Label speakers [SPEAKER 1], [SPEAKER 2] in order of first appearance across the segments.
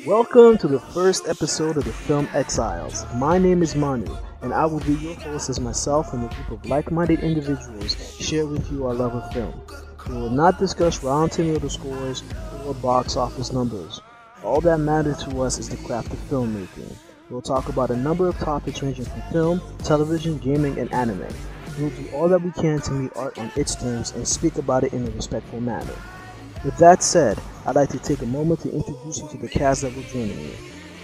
[SPEAKER 1] Welcome to the first episode of the Film Exiles. My name is Manu, and I will be your host as myself and a group of like-minded individuals share with you our love of film. We will not discuss Rotten Tomato scores or box office numbers. All that matters to us is the craft of filmmaking. We'll talk about a number of topics ranging from film, television, gaming, and anime. We'll do all that we can to meet art on its terms and speak about it in a respectful manner. With that said, I'd like to take a moment to introduce you to the cast that will join me.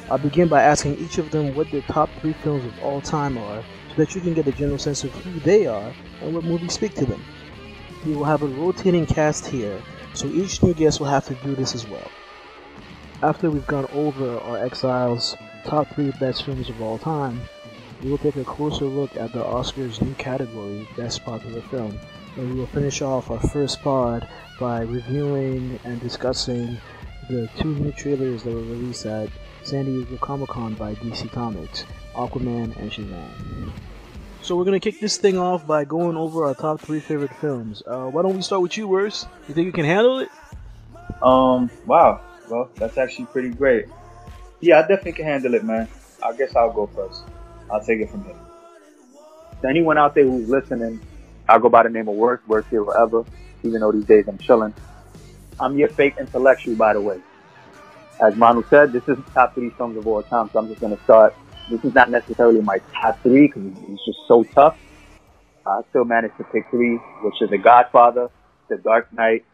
[SPEAKER 1] I'll begin by asking each of them what their top 3 films of all time are, so that you can get a general sense of who they are and what movies speak to them. We will have a rotating cast here, so each new guest will have to do this as well. After we've gone over our Exiles' top 3 best films of all time, we will take a closer look at the Oscars' new category, Best Popular Film, and we will finish off our first pod by reviewing and discussing the 2 new trailers that were released at San Diego Comic-Con by DC Comics, Aquaman and Shazam. So we're going to kick this thing off by going over our top 3 favorite films. Why don't we start with you, Worse? You think you can handle it?
[SPEAKER 2] Wow. Well, that's actually pretty great. Yeah, I definitely can handle it, man. I guess I'll go first. I'll take it from here. To anyone out there who's listening, I'll go by the name of Worse here forever, even though these days I'm chilling. I'm your fake intellectual, by the way. As Manu said, this is the top 3 films of all time, so I'm just going to start. This is not necessarily my top 3 because it's just so tough. I still managed to pick 3, which is The Godfather, The Dark Knight,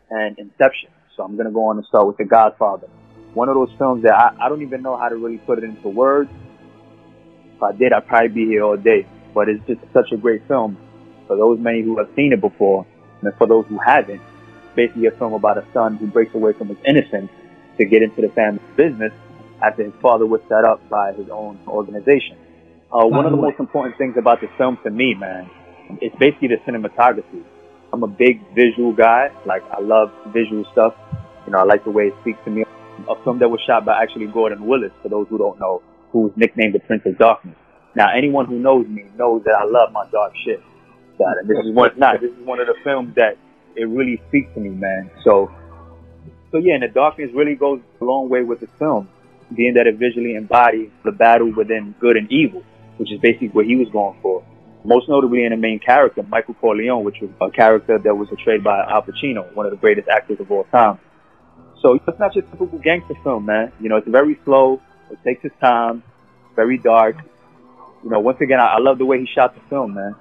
[SPEAKER 2] and Inception. So I'm going to go on and start with The Godfather. One of those films that I don't even know how to really put it into words. If I did, I'd probably be here all day. But it's just such a great film. For those many who have seen it before, and for those who haven't, it's basically a film about a son who breaks away from his innocence to get into the family business after his father was set up by his own organization. One of the most important things about this film to me, man, it's basically the cinematography. I'm a big visual guy. Like, I love visual stuff. You know, I like the way it speaks to me. A film that was shot by actually Gordon Willis, for those who don't know, who's nicknamed the Prince of Darkness. Now, anyone who knows me knows that I love my dark shit. And this is one of the films that it really speaks to me, man. So yeah, and The Darkness really goes a long way with this film, being that it visually embodies the battle within good and evil, which is basically what he was going for. Most notably in the main character, Michael Corleone, which was a character that was portrayed by Al Pacino, one of the greatest actors of all time. So it's not just a typical gangster film, man. You know, it's very slow. It takes its time. It's very dark. You know, once again, I love the way he shot the film, man.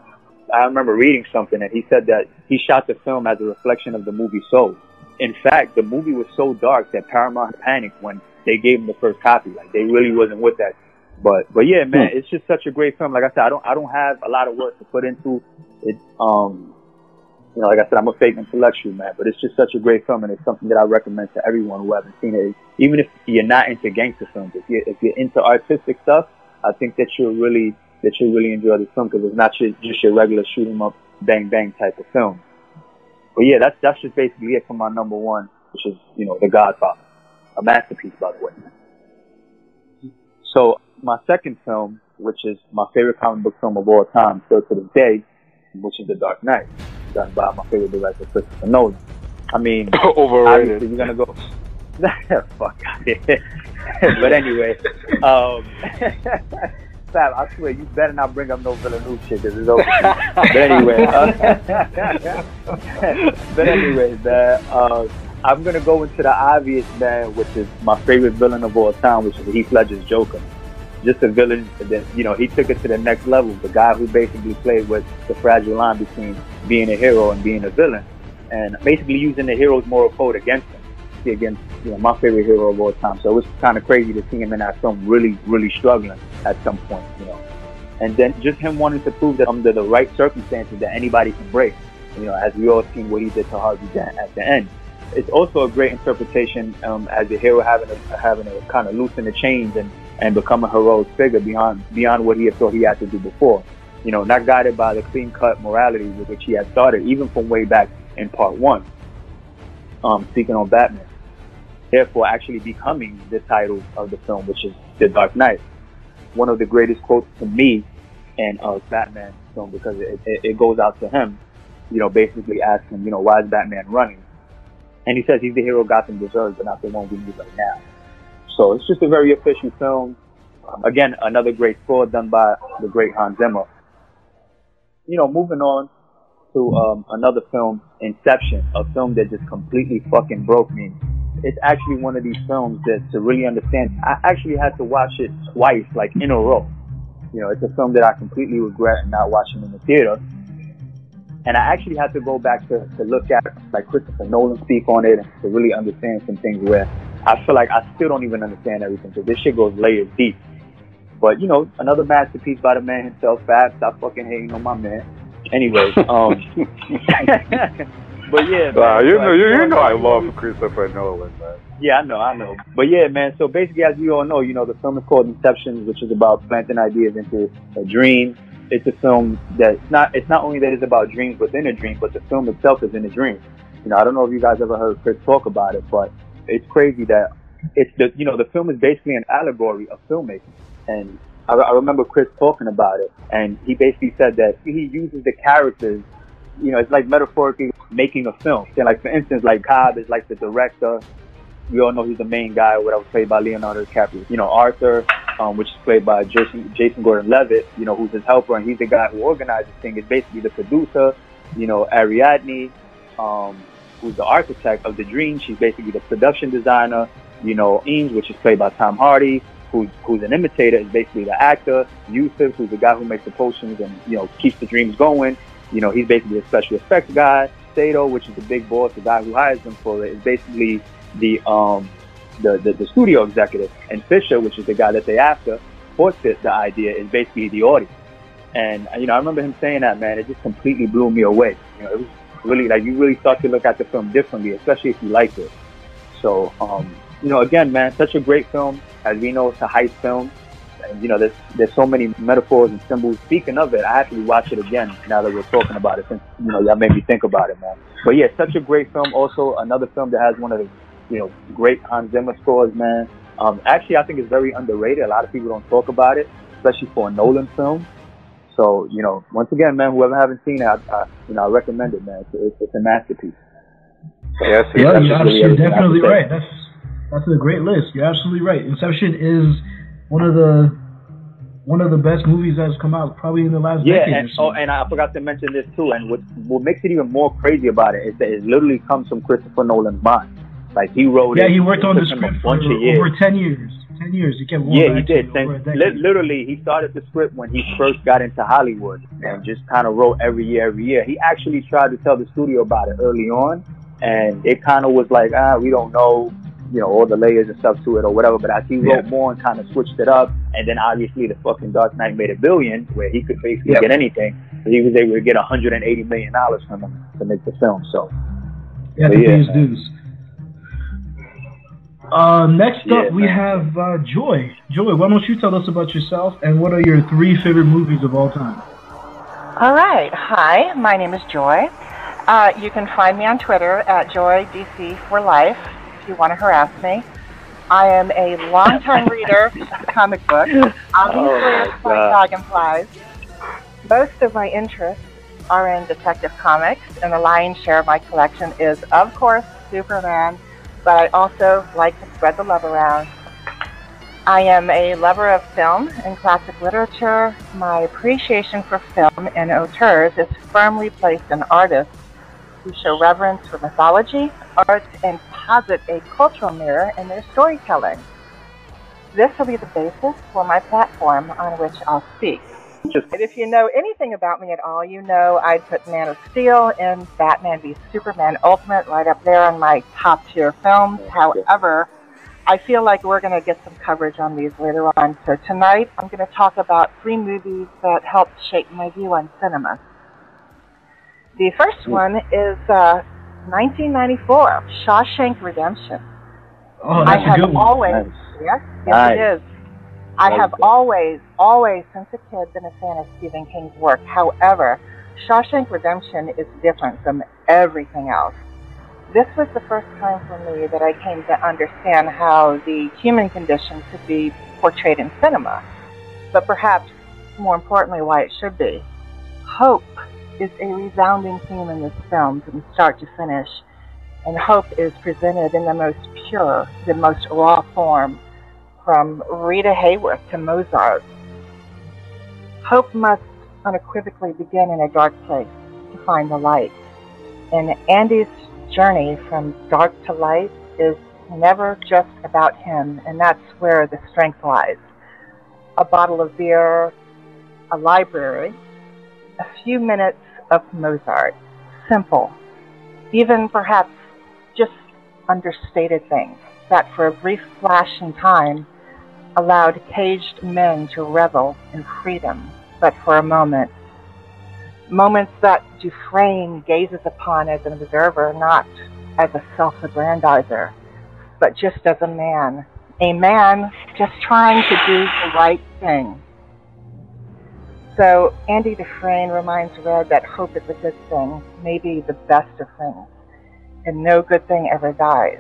[SPEAKER 2] I remember reading something and he said that he shot the film as a reflection of the movie Soul. In fact, the movie was so dark that Paramount panicked when they gave him the first copy. Like, they really wasn't with that. But yeah, man, it's just such a great film. Like I said, I don't have a lot of words to put into it. You know, like I said, I'm a fake intellectual, man, but it's just such a great film, and it's something that I recommend to everyone who hasn't seen it. Even if you're not into gangster films, if you're into artistic stuff, I think that you'll really enjoy this film, because it's not just your regular shoot 'em up, bang bang type of film. But yeah, that's just basically it for my number 1, which is, you know, The Godfather, a masterpiece, by the way. So my second film, which is my favorite comic book film of all time, still to this day, which is The Dark Knight, done by my favorite director, Christopher Nolan. I mean,
[SPEAKER 3] overrated.
[SPEAKER 2] Obviously, you're gonna go. Fuck out here. But anyway, Fab, I swear, you better not bring up no Villeneuve shit, because it's over. But anyway, man, I'm gonna go into the obvious, man, which is my favorite villain of all time, which is Heath Ledger's Joker. Just a villain that, you know, he took it to the next level. The guy who basically played with the fragile line between being a hero and being a villain, and basically using the hero's moral code against him. Against, you know, my favorite hero of all time. So it was kind of crazy to see him in that film really struggling at some point, you know. And then just him wanting to prove that under the right circumstances that anybody can break, you know, as we all seen what he did to Harvey Dent at the end. It's also a great interpretation as the hero having to kind of loosen the chains and become a heroic figure beyond what he had thought he had to do before. You know, not guided by the clean-cut morality with which he had started, even from way back in part 1. Speaking on Batman. Therefore, actually becoming the title of the film, which is The Dark Knight. One of the greatest quotes to me in a Batman film, because it goes out to him, you know, basically asking, you know, why is Batman running? And he says he's the hero Gotham deserves, but not the one we need right now. So it's just a very efficient film. Again, another great score done by the great Hans Zimmer. Moving on to another film, Inception, a film that just completely fucking broke me. It's actually one of these films that, to really understand, I actually had to watch it twice, like in a row. It's a film that I completely regret not watching in the theater. And I actually had to go back to look at, like, Christopher Nolan speak on it and to really understand some things where I feel like I still don't even understand everything, because this shit goes layers deep. But, another masterpiece by the man himself, Fab. Stop fucking hating on my man. Anyways, but yeah, man,
[SPEAKER 3] you know I love Christopher Nolan, man.
[SPEAKER 2] Yeah, I know. But yeah, man, so basically, as you all know, the film is called Inception, which is about planting ideas into a dream. It's a film it's not only that it's about dreams within a dream, but the film itself is in a dream. I don't know if you guys ever heard Chris talk about it, but it's crazy that the film is basically an allegory of filmmaking. And I remember Chris talking about it, and he basically said that he uses the characters, it's like metaphorically making a film. So like, for instance, like Cobb is like the director. We all know he's the main guy, or whatever, played by Leonardo DiCaprio. Arthur, which is played by Jason Gordon-Levitt, who's his helper, and he's the guy who organizes things, is basically the producer. Ariadne, who's the architect of the dream, she's basically the production designer. Eames, which is played by Tom Hardy, who's an imitator, is basically the actor. Yusuf, who's the guy who makes the potions and, keeps the dreams going. He's basically a special effects guy. Sato, which is the big boss, the guy who hires them for it, is basically the studio executive. And Fisher, which is the guy that they after, for the idea, is basically the audience. And, I remember him saying that, man, it just completely blew me away. It was really, like, you really start to look at the film differently, especially if you like it. So, again, man, such a great film. As we know, it's a heist film. And, there's so many metaphors and symbols. Speaking of it, I actually watch it again now that we're talking about it, since, y'all made me think about it, man. But yeah, such a great film. Also, another film that has one of the, great Hans Zimmer scores, man. Actually, I think it's very underrated. A lot of people don't talk about it, especially for a Nolan film. So, once again, man, whoever haven't seen it, I recommend it, man. It's a masterpiece.
[SPEAKER 3] Yes,
[SPEAKER 4] you're definitely right. That's a great list. You're absolutely right. Inception is one of the best movies that's come out probably in the last decade.
[SPEAKER 2] And I forgot to mention this too. And what makes it even more crazy about it is that it literally comes from Christopher Nolan's mind. Like, he wrote it.
[SPEAKER 4] Yeah, he worked on the script for over 10 years. 10 years. He kept going
[SPEAKER 2] back. Yeah, he did. Literally, he started the script when he first got into Hollywood and just kind of wrote every year. He actually tried to tell the studio about it early on, and it kind of was like, we don't know, all the layers and stuff to it or whatever. But as he wrote more and kind of switched it up, and then obviously the fucking Dark Knight made $1 billion, where he could basically get anything. So he was able to get $180 million from him to make the film. So,
[SPEAKER 4] to pay his dues. Next up, we have Joy. Joy, why don't you tell us about yourself and what are your 3 favorite movies of all time?
[SPEAKER 5] All right. Hi, my name is Joy. You can find me on Twitter at JoyDC4Life if you want to harass me. I am a longtime reader of comic books, obviously like Dragonflies. Most of my interests are in detective comics, and the lion's share of my collection is, of course, Superman, but I also like to spread the love around. I am a lover of film and classic literature. My appreciation for film and auteurs is firmly placed in artists who show reverence for mythology, art, and posit a cultural mirror in their storytelling. This will be the basis for my platform on which I'll speak. And if you know anything about me at all, you know I'd put Man of Steel and Batman v Superman Ultimate right up there on my top tier films. However, I feel like we're going to get some coverage on these later on. So tonight, I'm going to talk about 3 movies that helped shape my view on cinema. The first one is 1994, Shawshank Redemption.
[SPEAKER 4] Oh, that's a good one.
[SPEAKER 5] Yes, it is. I have always, since a kid, been a fan of Stephen King's work. However, Shawshank Redemption is different from everything else. This was the first time for me that I came to understand how the human condition could be portrayed in cinema, but perhaps more importantly, why it should be. Hope is a resounding theme in this film from start to finish, and hope is presented in the most pure, the most raw form. from Rita Hayworth to Mozart. Hope must unequivocally begin in a dark place to find the light. And Andy's journey from dark to light is never just about him, and that's where the strength lies. A bottle of beer, a library, a few minutes of Mozart. Simple. Even perhaps just understated things that for a brief flash in time allowed caged men to revel in freedom, but for a moment. Moments that Dufresne gazes upon as an observer, not as a self-aggrandizer, but just as a man just trying to do the right thing. So Andy Dufresne reminds Red that hope is a good thing, maybe the best of things, and no good thing ever dies.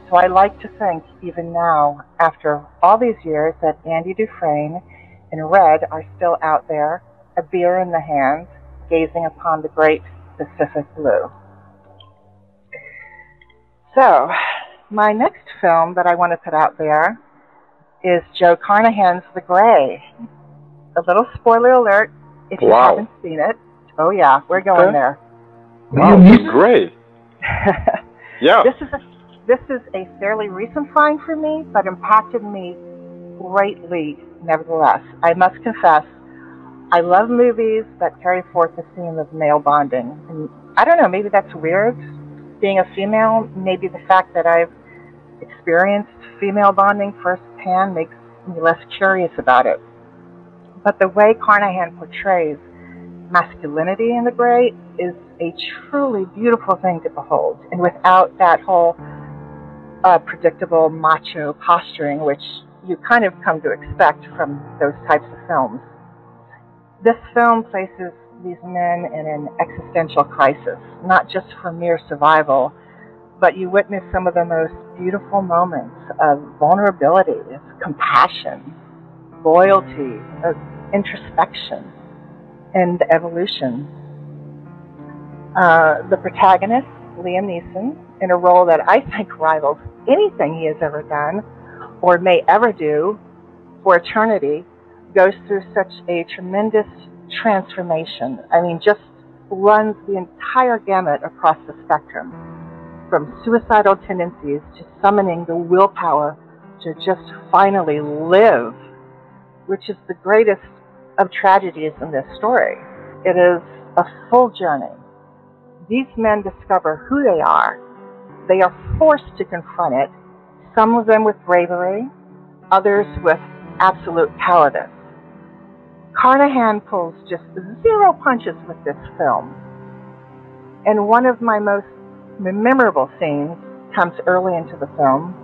[SPEAKER 5] So I like to think, even now, after all these years, that Andy Dufresne and Red are still out there, a beer in the hand, gazing upon the great Pacific blue. So, my next film that I want to put out there is Joe Carnahan's The Gray. A little spoiler alert if you haven't seen it. Oh yeah, we're going there.
[SPEAKER 3] Wow, The Gray. Yeah.
[SPEAKER 5] This is a fairly recent find for me, but impacted me greatly nevertheless. I must confess, I love movies that carry forth the theme of male bonding. And I don't know, maybe that's weird. Being a female, maybe the fact that I've experienced female bonding firsthand makes me less curious about it. But the way Carnahan portrays masculinity in The Gray is a truly beautiful thing to behold. And without that whole predictable macho posturing, which you kind of come to expect from those types of films. This film places these men in an existential crisis, not just for mere survival, but you witness some of the most beautiful moments of vulnerability, of compassion, loyalty, of introspection, and evolution. The protagonist, Liam Neeson, in a role that I think rivals anything he has ever done or may ever do for eternity, goes through such a tremendous transformation. I mean, just runs the entire gamut across the spectrum, from suicidal tendencies to summoning the willpower to just finally live, which is the greatest of tragedies in this story. It is a full journey. These men discover who they are. They are forced to confront it, some of them with bravery, others with absolute cowardice. Carnahan pulls just zero punches with this film. And one of my most memorable scenes comes early into the film.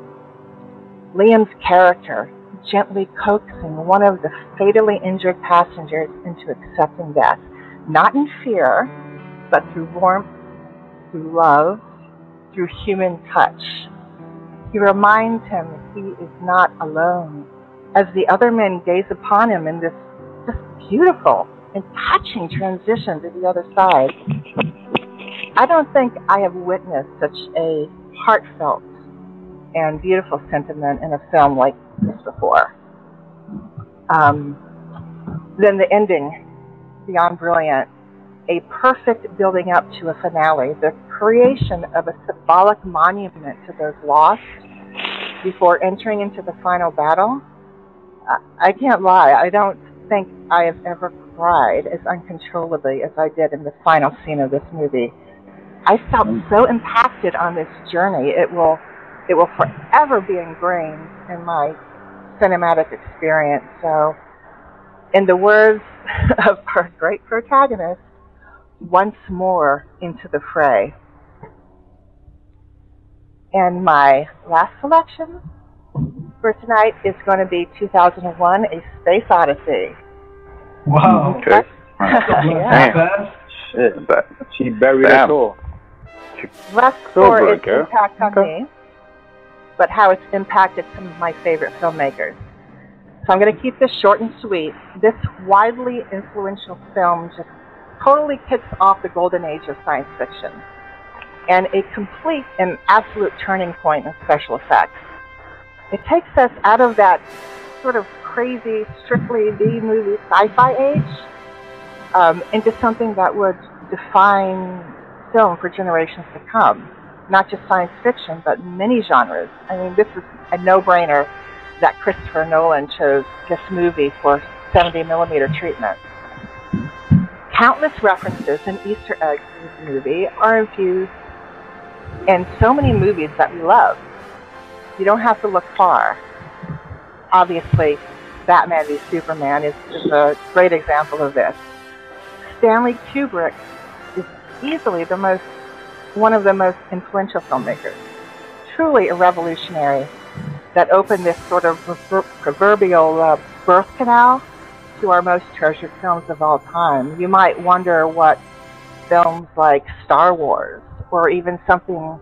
[SPEAKER 5] Liam's character gently coaxing one of the fatally injured passengers into accepting death, not in fear, but through warmth, through love, through human touch. He reminds him he is not alone, as the other men gaze upon him in this just beautiful and touching transition to the other side. I don't think I have witnessed such a heartfelt and beautiful sentiment in a film like this before. Then the ending, beyond brilliant, a perfect building up to a finale, the creation of a symbolic monument to those lost before entering into the final battle. I can't lie, I don't think I have ever cried as uncontrollably as I did in the final scene of this movie. I felt so impacted on this journey, it will forever be ingrained in my cinematic experience. So, in the words of our great protagonist, once more into the fray. And my last selection for tonight is going to be 2001: A Space Odyssey.
[SPEAKER 4] Wow.
[SPEAKER 3] Okay.
[SPEAKER 5] Yeah.
[SPEAKER 2] Shit. She buried it all.
[SPEAKER 5] Less for its impact on me, but how it's impacted some of my favorite filmmakers. So I'm going to keep this short and sweet. This widely influential film just totally kicks off the golden age of science fiction, and a complete and absolute turning point in special effects. It takes us out of that sort of crazy, strictly B-movie sci-fi age into something that would define film for generations to come. Not just science fiction, but many genres. I mean, this is a no-brainer that Christopher Nolan chose this movie for 70mm treatment. Countless references and Easter eggs in this movie are infused in so many movies that we love. You don't have to look far. Obviously, Batman v Superman is a great example of this. Stanley Kubrick is easily one of the most influential filmmakers. Truly a revolutionary that opened this sort of proverbial birth canal to our most treasured films of all time. You might wonder what films like Star Wars or even something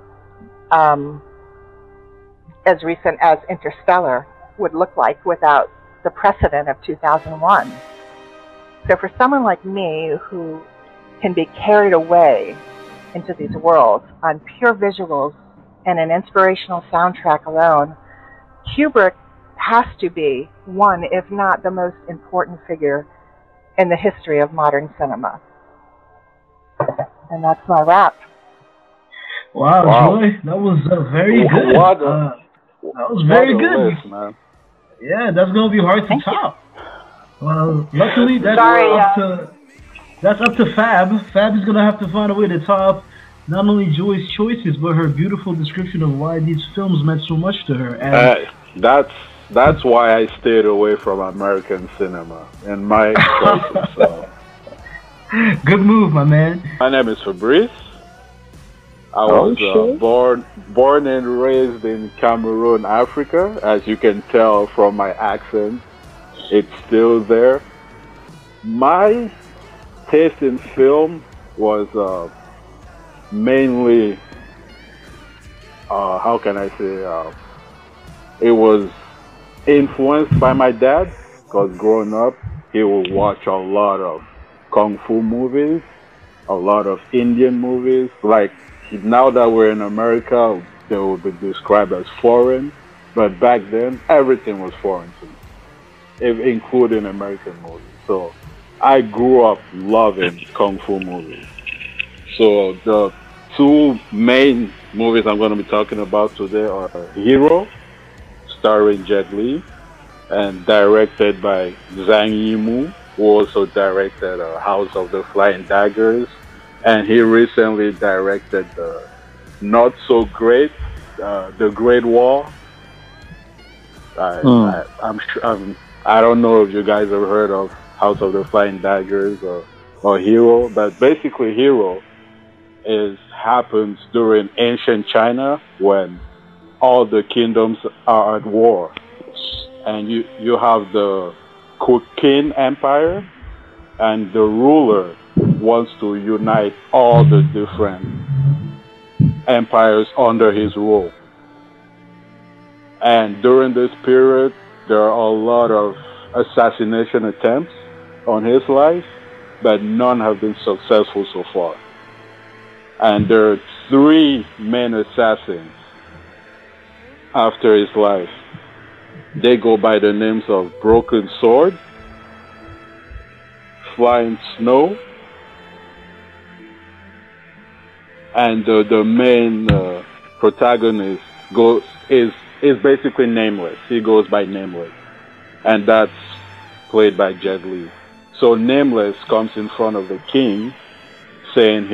[SPEAKER 5] as recent as Interstellar would look like without the precedent of 2001. So for someone like me who can be carried away into these worlds on pure visuals and an inspirational soundtrack alone, Kubrick has to be one, if not the most important figure in the history of modern cinema. And that's my wrap.
[SPEAKER 4] Wow. Joy, that was very good. That was very good.
[SPEAKER 3] List, man.
[SPEAKER 4] Yeah, that's gonna be hard to top. Well, luckily that's up to Fab. Fab is gonna have to find a way to top not only Joy's choices, but her beautiful description of why these films meant so much to her. And
[SPEAKER 3] that's why I stayed away from American cinema and my choices. So.
[SPEAKER 4] Good move, my man.
[SPEAKER 3] My name is Fabrice. I was born and raised in Cameroon, Africa. As you can tell from my accent, it's still there. My taste in film was mainly, how can I say, it was influenced by my dad, because growing up, he would watch a lot of Kung Fu movies, a lot of Indian movies. Like, now that we're in America, they would be described as foreign, but back then, everything was foreign to me, including American movies. So I grew up loving Kung Fu movies. So the two main movies I'm going to be talking about today are Hero, starring Jet Li, and directed by Zhang Yimou, who also directed House of the Flying Daggers. And he recently directed the not so great, The Great Wall. I don't know if you guys have heard of House of the Flying Daggers or Hero, but basically Hero happens during ancient China when all the kingdoms are at war, and you have the Qin Empire, and the ruler wants to unite all the different empires under his rule. And during this period, there are a lot of assassination attempts on his life, but none have been successful so far. And there are 3 main assassins after his life. They go by the names of Broken Sword, Flying Snow, and the main protagonist is basically Nameless. He goes by Nameless, and that's played by Jet Li. So Nameless comes in front of the king, saying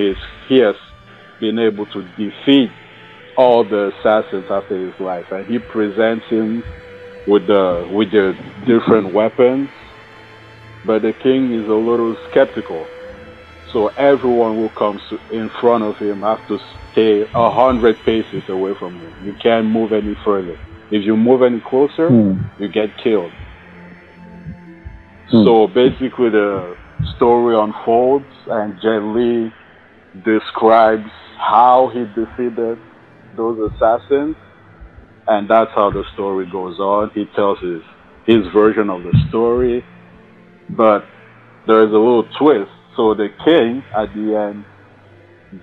[SPEAKER 3] he has been able to defeat all the assassins after his life, and he presents him with the different weapons. But the king is a little skeptical. So everyone who comes in front of him has to stay 100 paces away from him. You can't move any further. If you move any closer, you get killed. So basically the story unfolds, and Jet Li describes how he defeated those assassins, and that's how the story goes on. He tells his version of the story, but there's a little twist. So the king, at the end,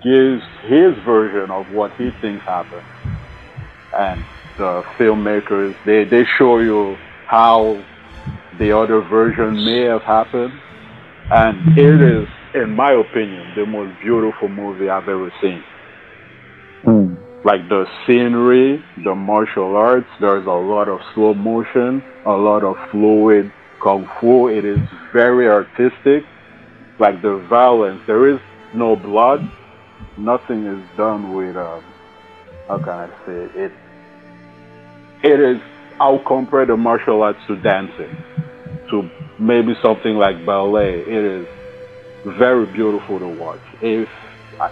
[SPEAKER 3] gives his version of what he thinks happened. and the filmmakers, they show you how the other version may have happened. And it is, in my opinion, the most beautiful movie I've ever seen. Like the scenery, the martial arts, there's a lot of slow motion, a lot of fluid kung fu. It is very artistic. Like the violence, there is no blood. Nothing is done with, how can I say it? It is, I'll compare the martial arts to dancing, to maybe something like ballet. It is very beautiful to watch. If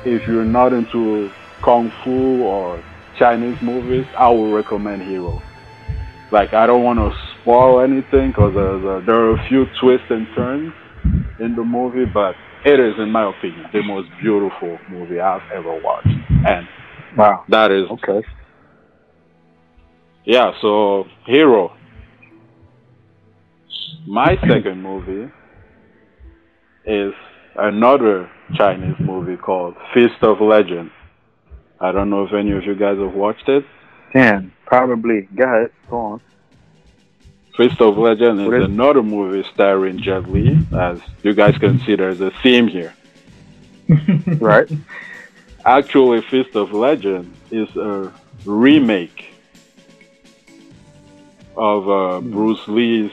[SPEAKER 3] you're not into kung fu or Chinese movies, I would recommend Hero. Like, I don't want to spoil anything because there are a few twists and turns in the movie, but it is, in my opinion, the most beautiful movie I've ever watched. And
[SPEAKER 2] wow,
[SPEAKER 3] that is
[SPEAKER 2] okay.
[SPEAKER 3] Yeah, so Hero. My second movie is another Chinese movie called Fist of Legend. I don't know if any of you guys have watched it.
[SPEAKER 2] Damn, probably. Go ahead, go on.
[SPEAKER 3] Fist of Legend is another movie starring Jet Li, as you guys can see there's a theme here.
[SPEAKER 2] Right.
[SPEAKER 3] Actually, Fist of Legend is a remake of Bruce Lee's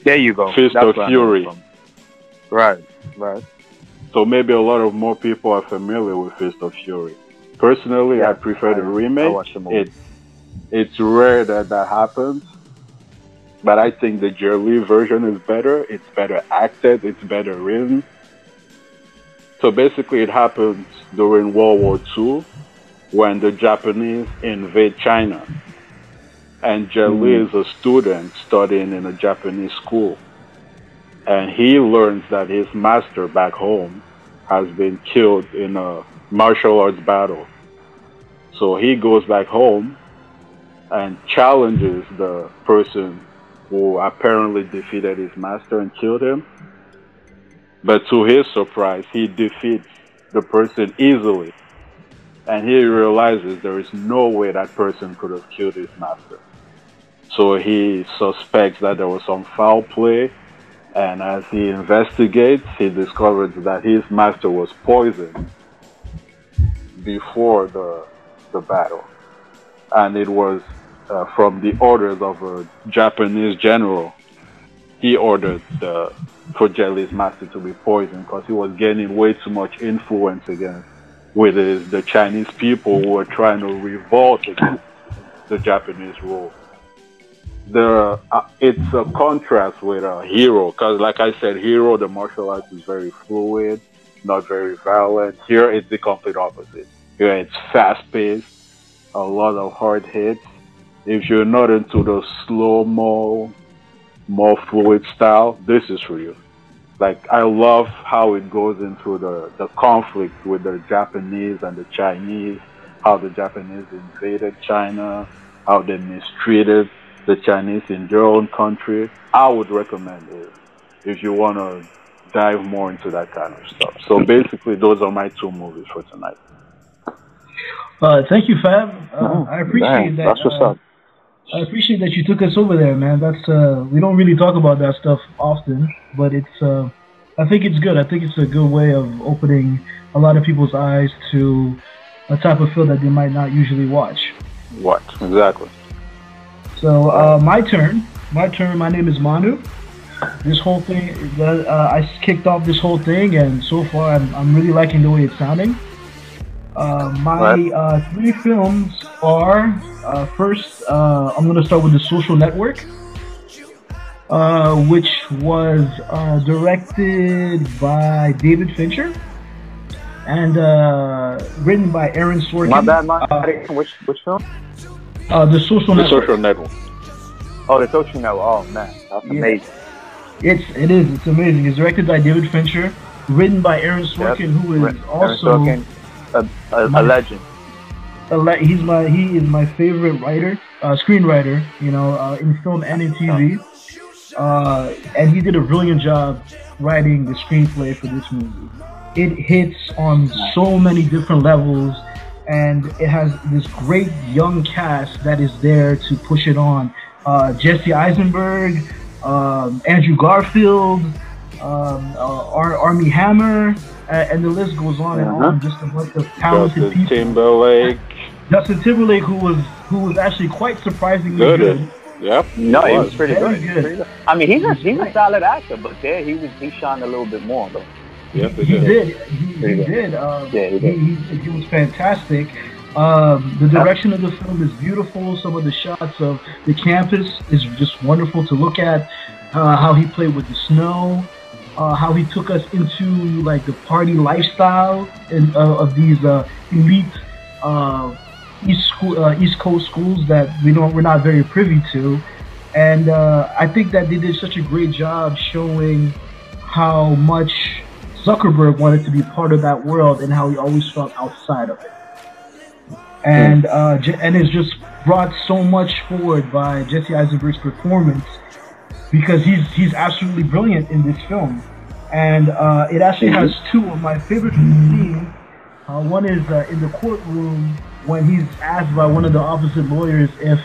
[SPEAKER 2] There you go.
[SPEAKER 3] Fist
[SPEAKER 2] That's
[SPEAKER 3] of Fury.
[SPEAKER 2] Right, right.
[SPEAKER 3] So maybe a lot of more people are familiar with Fist of Fury. Personally, yeah, I prefer the remake. It's rare that happens, but I think the Jet Li version is better. It's better acted. It's better written. So basically, it happens during World War II when the Japanese invade China, and Jet Li is a student studying in a Japanese school, and he learns that his master back home has been killed in a martial arts battle. So he goes back home and challenges the person who apparently defeated his master and killed him. But to his surprise, he defeats the person easily. And he realizes there is no way that person could have killed his master. So he suspects that there was some foul play. And as he investigates, he discovers that his master was poisoned before the battle. And it was from the orders of a Japanese general. He ordered for Jet Li's master to be poisoned because he was gaining way too much influence with the Chinese people who were trying to revolt against the Japanese rule. It's a contrast with Hero, because like I said, Hero, the martial arts is very fluid, not very violent. Here it's the complete opposite. Here it's fast-paced, a lot of hard hits. If you're not into the slow-mo, more fluid style, this is for you. Like, I love how it goes into the conflict with the Japanese and the Chinese, how the Japanese invaded China, how they mistreated the Chinese in their own country. I would recommend it if you want to dive more into that kind of stuff. So basically, those are my two movies for tonight.
[SPEAKER 4] Thank you, Fab. I appreciate that.
[SPEAKER 2] That's what's up.
[SPEAKER 4] I appreciate that you took us over there, man. That's we don't really talk about that stuff often, but it's I think it's good. I think it's a good way of opening a lot of people's eyes to a type of film that they might not usually watch.
[SPEAKER 3] What? Exactly.
[SPEAKER 4] So my turn. My name is Manu. This whole thing, I kicked off this whole thing, and so far I'm really liking the way it's sounding. My three films are first. I'm gonna start with The Social Network, which was directed by David Fincher and written by Aaron Sorkin.
[SPEAKER 2] My bad. Which film?
[SPEAKER 4] The Social Network.
[SPEAKER 3] The Social Network.
[SPEAKER 2] Oh, The Social Network. Oh man, that's amazing.
[SPEAKER 4] It's amazing. It's directed by David Fincher, written by Aaron Sorkin, who is also
[SPEAKER 2] Aaron Sorkin, a legend.
[SPEAKER 4] He is my favorite screenwriter, in film and in TV. And he did a brilliant job writing the screenplay for this movie. It hits on so many different levels, and it has this great young cast that is there to push it on. Jesse Eisenberg, Andrew Garfield, Armie Hammer, and the list goes on and on. Just a bunch of talented people. Justin Timberlake, who was actually quite surprisingly good.
[SPEAKER 3] Yep.
[SPEAKER 2] No, he was pretty good. I mean, he's a solid actor, but there he shined a little bit more though.
[SPEAKER 3] Yes,
[SPEAKER 4] he did. He did. He was fantastic. The direction of the film is beautiful. Some of the shots of the campus is just wonderful to look at. How he played with the snow, how he took us into like the party lifestyle of these elite East Coast schools that we're not very privy to, and I think that they did such a great job showing how much Zuckerberg wanted to be part of that world and how he always felt outside of it. And it's just brought so much forward by Jesse Eisenberg's performance, because he's absolutely brilliant in this film. And it actually has two of my favorite scenes. One is in the courtroom when he's asked by one of the opposite lawyers if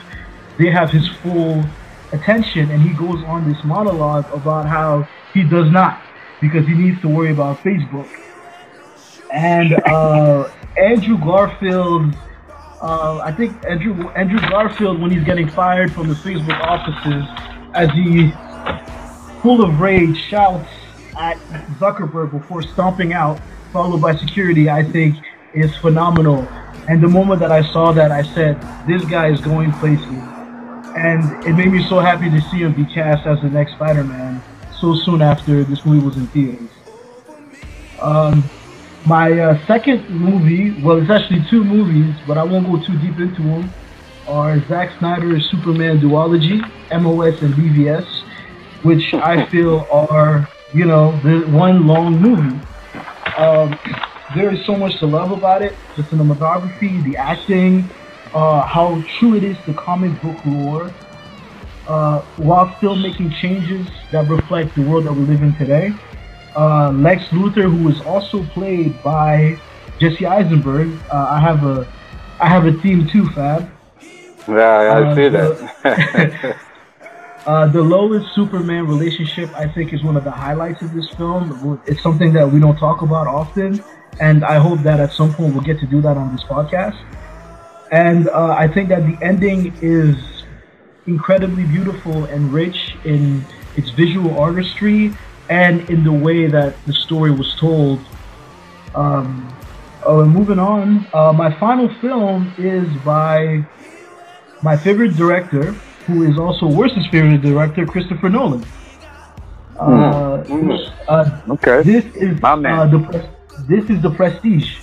[SPEAKER 4] they have his full attention, and he goes on this monologue about how he does not, because he needs to worry about Facebook. And Andrew Garfield, I think Andrew Garfield, when he's getting fired from the Facebook offices, as he, full of rage, shouts at Zuckerberg before stomping out, followed by security, I think is phenomenal. And the moment that I saw that, I said, this guy is going places. And it made me so happy to see him be cast as the next Spider-Man so soon after this movie was in theaters. My second movie, well, it's actually two movies, but I won't go too deep into them, are Zack Snyder's Superman duology, MOS and BVS, which I feel are, the one long movie. There is so much to love about it, the cinematography, the acting, how true it is to comic book lore, while still making changes that reflect the world that we live in today. Lex Luthor, who is also played by Jesse Eisenberg. I have a theme too, Fab.
[SPEAKER 3] Yeah, I see that.
[SPEAKER 4] The Lois Superman relationship, I think, is one of the highlights of this film. It's something that we don't talk about often, and I hope that at some point we'll get to do that on this podcast. And I think that the ending is incredibly beautiful and rich in its visual artistry and in the way that the story was told. Moving on, my final film is by my favorite director, who is also Worst's favorite director, Christopher Nolan.
[SPEAKER 3] Okay.
[SPEAKER 4] This is this is The Prestige.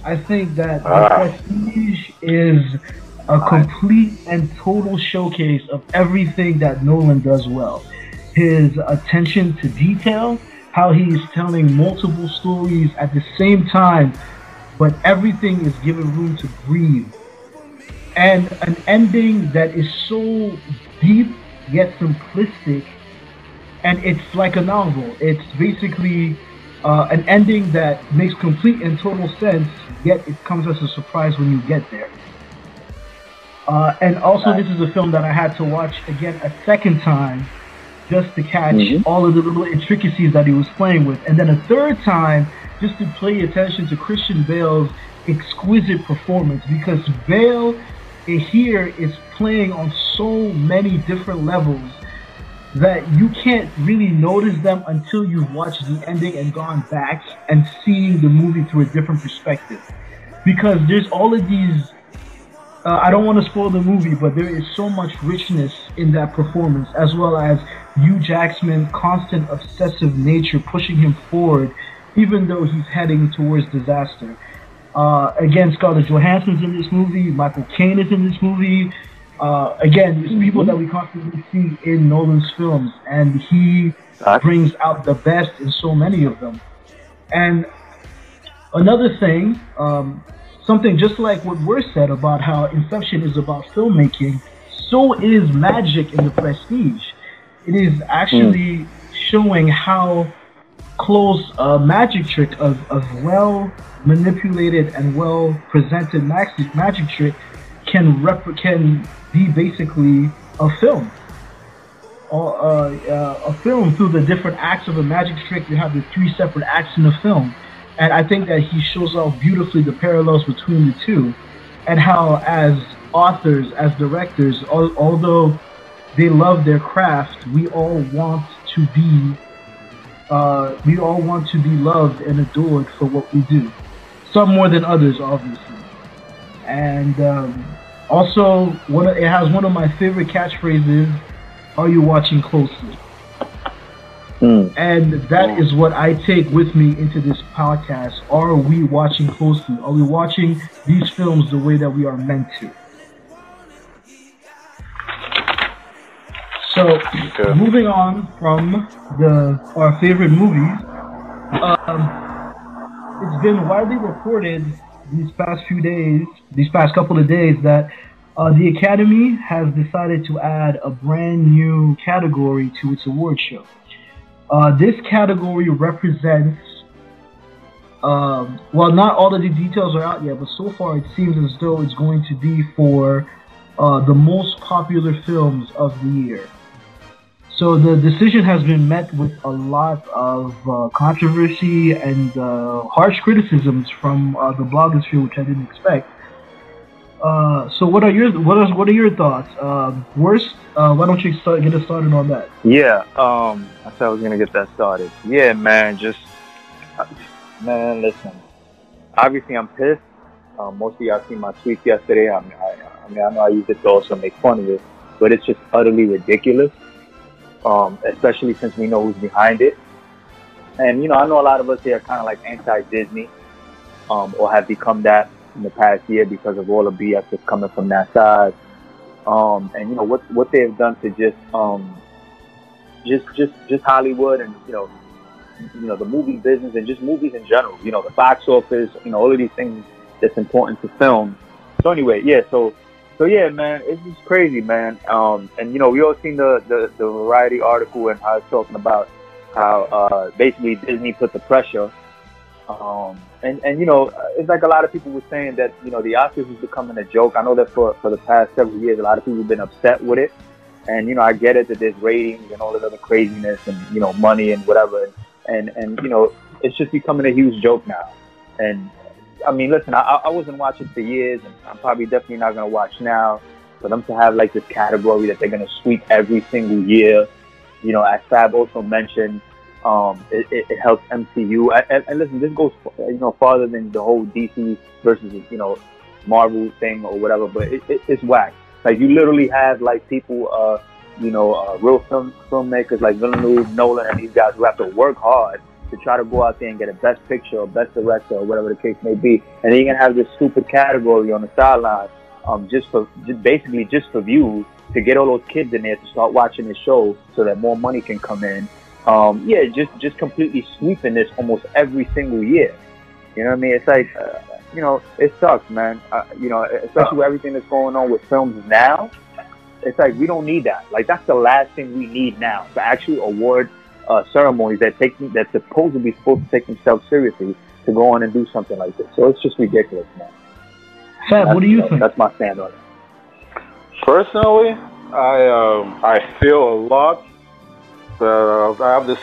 [SPEAKER 4] I think that The Prestige is a complete and total showcase of everything that Nolan does well. His attention to detail, how he's telling multiple stories at the same time, but everything is given room to breathe. And an ending that is so deep yet simplistic, and it's like a novel. It's basically an ending that makes complete and total sense, yet it comes as a surprise when you get there. And also, this is a film that I had to watch again a second time just to catch all of the little intricacies that he was playing with, and then a third time just to pay attention to Christian Bale's exquisite performance, because Bale here is playing on so many different levels that you can't really notice them until you've watched the ending and gone back and seen the movie through a different perspective. Because there's all of these, I don't want to spoil the movie, but there is so much richness in that performance, as well as Hugh Jackman's constant obsessive nature pushing him forward, even though he's heading towards disaster. Again, Scarlett Johansson's in this movie, Michael Caine is in this movie. Again, it's people that we constantly see in Nolan's films, and he brings out the best in so many of them. And another thing, something just like what we're said about how Inception is about filmmaking, so is magic in The Prestige. It is actually showing how close magic trick, of well manipulated and well presented magic trick can be basically a film. A film through the different acts of a magic trick. You have the three separate acts in the film, and I think that he shows off beautifully the parallels between the two, and how as authors, as directors, although they love their craft, we all want to be loved and adored for what we do. Some more than others, obviously, and also it has one of my favorite catchphrases. Are you watching closely? And that is what I take with me into this podcast. Are we watching closely? Are we watching these films the way that we are meant to? So, moving on from our favorite movies, it's been widely reported these past couple of days, that the Academy has decided to add a brand new category to its award show. This category represents, well, not all of the details are out yet, but so far it seems as though it's going to be for the most popular films of the year. So the decision has been met with a lot of controversy and harsh criticisms from the blogosphere, which I didn't expect. So what are your thoughts? Worst, why don't you get us started on that?
[SPEAKER 2] Yeah, I said I was gonna get that started. Yeah, man, man, listen. Obviously, I'm pissed. Most of y'all seen my tweets yesterday. I know I used it to also make fun of it, but it's just utterly ridiculous. Especially since we know who's behind it. And, I know a lot of us here are kind of like anti-Disney, or have become that in the past year because of all the BS that's coming from that side. And, what they have done to just Hollywood and, the movie business and just movies in general, the box office, all of these things that's important to film. So anyway, yeah, so yeah, man, it's just crazy, man. And we all seen the Variety article and how it's talking about how basically Disney put the pressure. And it's like a lot of people were saying that the Oscars is becoming a joke. I know that for the past several years, a lot of people have been upset with it. And I get it that there's ratings and all this other craziness and money and whatever. And it's just becoming a huge joke now. And I mean, listen, I wasn't watching for years, and I'm probably definitely not going to watch now. For them to have, like, this category that they're going to sweep every single year, as Fab also mentioned, it helps MCU. And listen, this goes, farther than the whole DC versus, Marvel thing or whatever, but it's whack. Like, you literally have, like, people, real filmmakers like Villeneuve, Nolan, and these guys who have to work hard to try to go out there and get a best picture or best director or whatever the case may be. And then you're going to have this stupid category on the sideline just for views, to get all those kids in there to start watching the show so that more money can come in. Just completely sweeping this almost every single year. You know what I mean? It's like, it sucks, man. Especially with everything that's going on with films now. It's like, we don't need that. Like, that's the last thing we need now. To actually award ceremonies that's supposed to take themselves seriously, to go on and do something like this. So it's just ridiculous, man.
[SPEAKER 4] Fab, what do you think?
[SPEAKER 2] That's my stand on it.
[SPEAKER 3] Personally, I feel a lot. I have the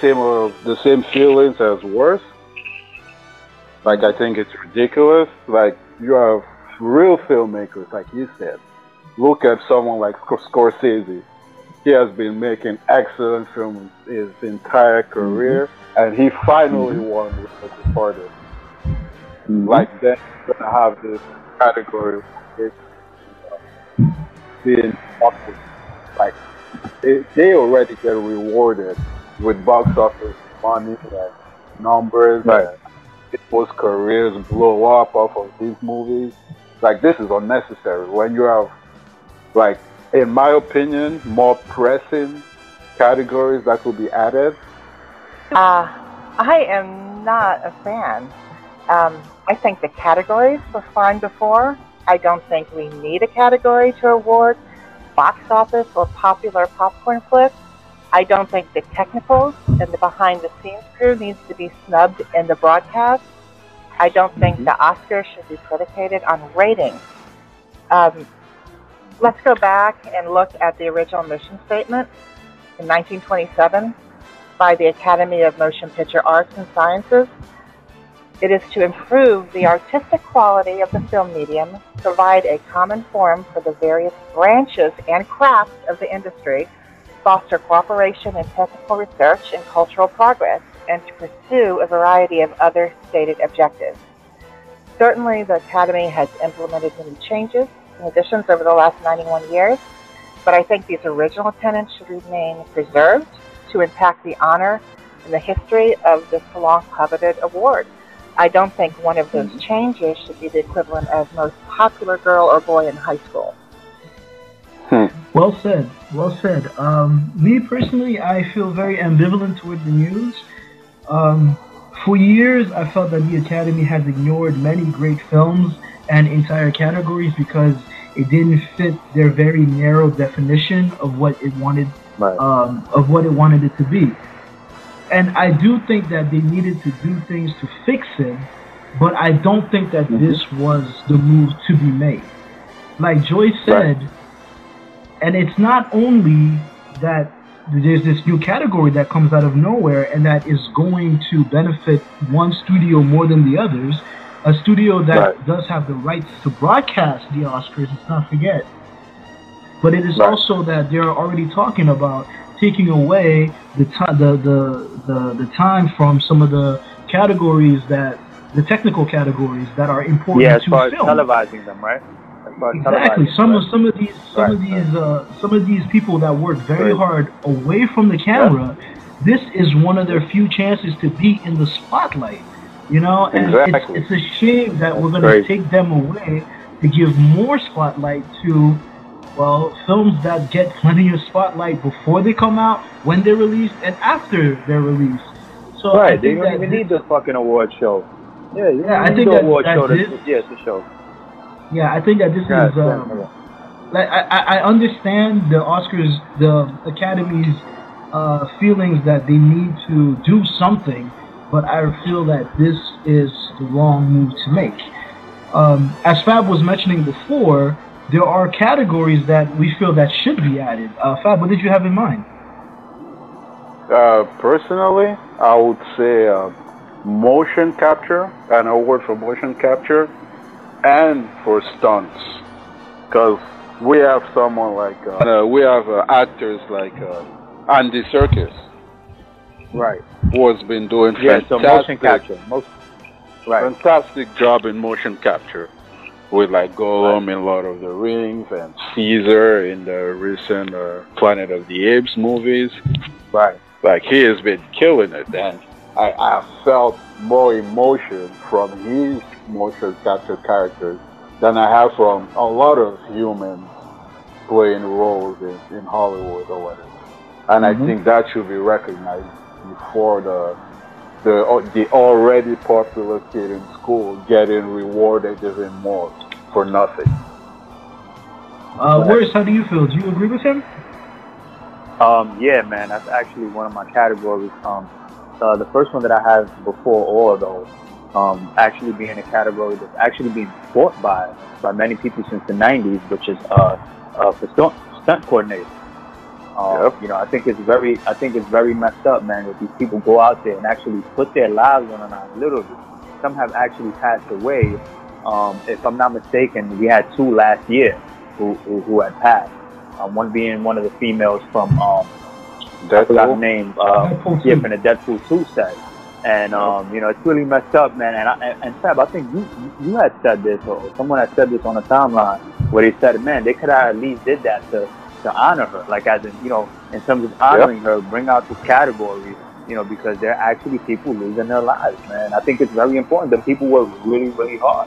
[SPEAKER 3] same feelings as worse. Like, I think it's ridiculous. Like, you have real filmmakers, like you said. Look at someone like Scorsese. He has been making excellent films his entire career, and he finally won with The Departed. Like, then you're gonna have this category being awesome. Like, they already get rewarded with box office money and numbers,
[SPEAKER 2] right,
[SPEAKER 3] and people's careers blow up off of these movies. Like, this is unnecessary when you have, like, in my opinion, more pressing categories that could be added.
[SPEAKER 5] I am not a fan. I think the categories were fine before. I don't think we need a category to award box office or popular popcorn flicks. I don't think the technicals and the behind-the-scenes crew needs to be snubbed in the broadcast. I don't think the Oscars should be predicated on ratings. Let's go back and look at the original mission statement in 1927 by the Academy of Motion Picture Arts and Sciences. It is to improve the artistic quality of the film medium, provide a common forum for the various branches and crafts of the industry, foster cooperation in technical research and cultural progress, and to pursue a variety of other stated objectives. Certainly, the Academy has implemented many changes and additions over the last 91 years, but I think these original tenets should remain preserved to impact the honor and the history of this long-coveted award. I don't think one of those changes should be the equivalent of most popular girl or boy in high school.
[SPEAKER 4] Well said. Well said. Me personally, I feel very ambivalent toward the news. For years, I felt that the Academy has ignored many great films and entire categories because it didn't fit their very narrow definition of what it wanted, it to be. And I do think that they needed to do things to fix it, but I don't think that this was the move to be made. Like Joyce said, and it's not only that there's this new category that comes out of nowhere and that is going to benefit one studio more than the others, a studio that does have the rights to broadcast the Oscars, let's not forget. But it is also that they're already talking about taking away the time from some of the categories the technical categories that are important to film.
[SPEAKER 2] Yeah, as far as televising them, right?
[SPEAKER 4] Exactly. Some of these people that work very hard away from the camera, this is one of their few chances to be in the spotlight. You know, and it's a shame that we're going to take them away to give more spotlight to, well, films that get plenty of spotlight before they come out, when they're released, and after they're released. So
[SPEAKER 2] they don't even need the fucking award show.
[SPEAKER 4] I think
[SPEAKER 2] the award show it's a show.
[SPEAKER 4] Yeah, I think that this is like I understand the Oscars, the Academy's feelings that they need to do something, but I feel that this is the wrong move to make. As Fab was mentioning before, there are categories that we feel that should be added. Fab, what did you have in mind?
[SPEAKER 3] Personally, I would say motion capture, an award for motion capture, and for stunts, because we have someone like we have actors like Andy Serkis, who has been doing fantastic job in motion capture with like Gollum in Lord of the Rings and Caesar in the recent Planet of the Apes movies. Like he has been killing it, and I felt more emotion from his motion capture characters than I have from a lot of humans playing roles in Hollywood or whatever. And I think that should be recognized before the already popular kid in school getting rewarded even more for nothing.
[SPEAKER 4] Boris, how do you feel? Do you agree with him?
[SPEAKER 2] Yeah, man, that's actually one of my categories. The first one that I have before all of those, actually being a category that's actually being fought by many people since the 90s, which is for stunt coordinators. You know, I think it's very messed up, man, that these people go out there and actually put their lives on the line. Literally, some have actually passed away. If I'm not mistaken, we had 2 last year who had passed. One being one of the females from I forgot her name, from the Deadpool 2 set. And you know, it's really messed up, man. And Fab, I think you had said this, or someone had said this on the timeline, where they said, man, they could have at least did that to honor her, like as in, you know, in terms of honoring her, bring out this category, you know, because there are actually people losing their lives, man. I think it's very important that people work really, really hard.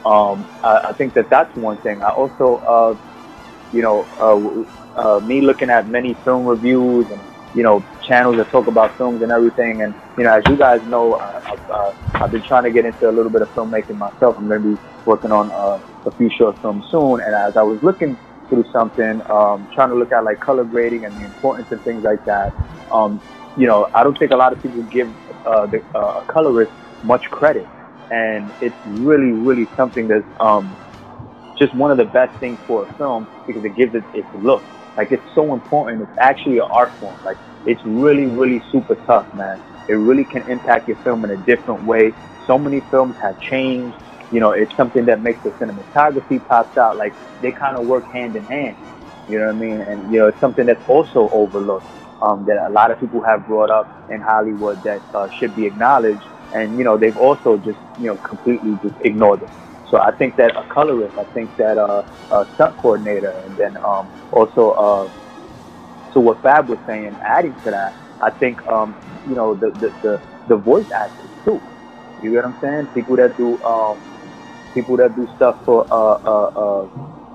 [SPEAKER 2] I think that's one thing. I also, you know, me looking at many film reviews and, you know, channels that talk about films and everything, and, you know, as you guys know, I've been trying to get into a little bit of filmmaking myself. I'm going to be working on a few short films soon, and as I was looking through something, trying to look at like color grading and the importance of things like that. You know, I don't think a lot of people give the colorist much credit, and it's really, really something that's just one of the best things for a film, because it gives it its look. Like, it's so important. It's actually an art form. Like, it's really, really super tough, man. It really can impact your film in a different way. So many films have changed. You know, it's something that makes the cinematography pops out. Like, they kind of work hand in hand. You know what I mean? And, you know, it's something that's also overlooked, that a lot of people have brought up in Hollywood that should be acknowledged. And, you know, they've also just, you know, completely just ignored it. So I think that a colorist, I think that a stunt coordinator, and then also to what Fab was saying, adding to that, I think, you know, the voice actors too. You get what I'm saying? People that do stuff for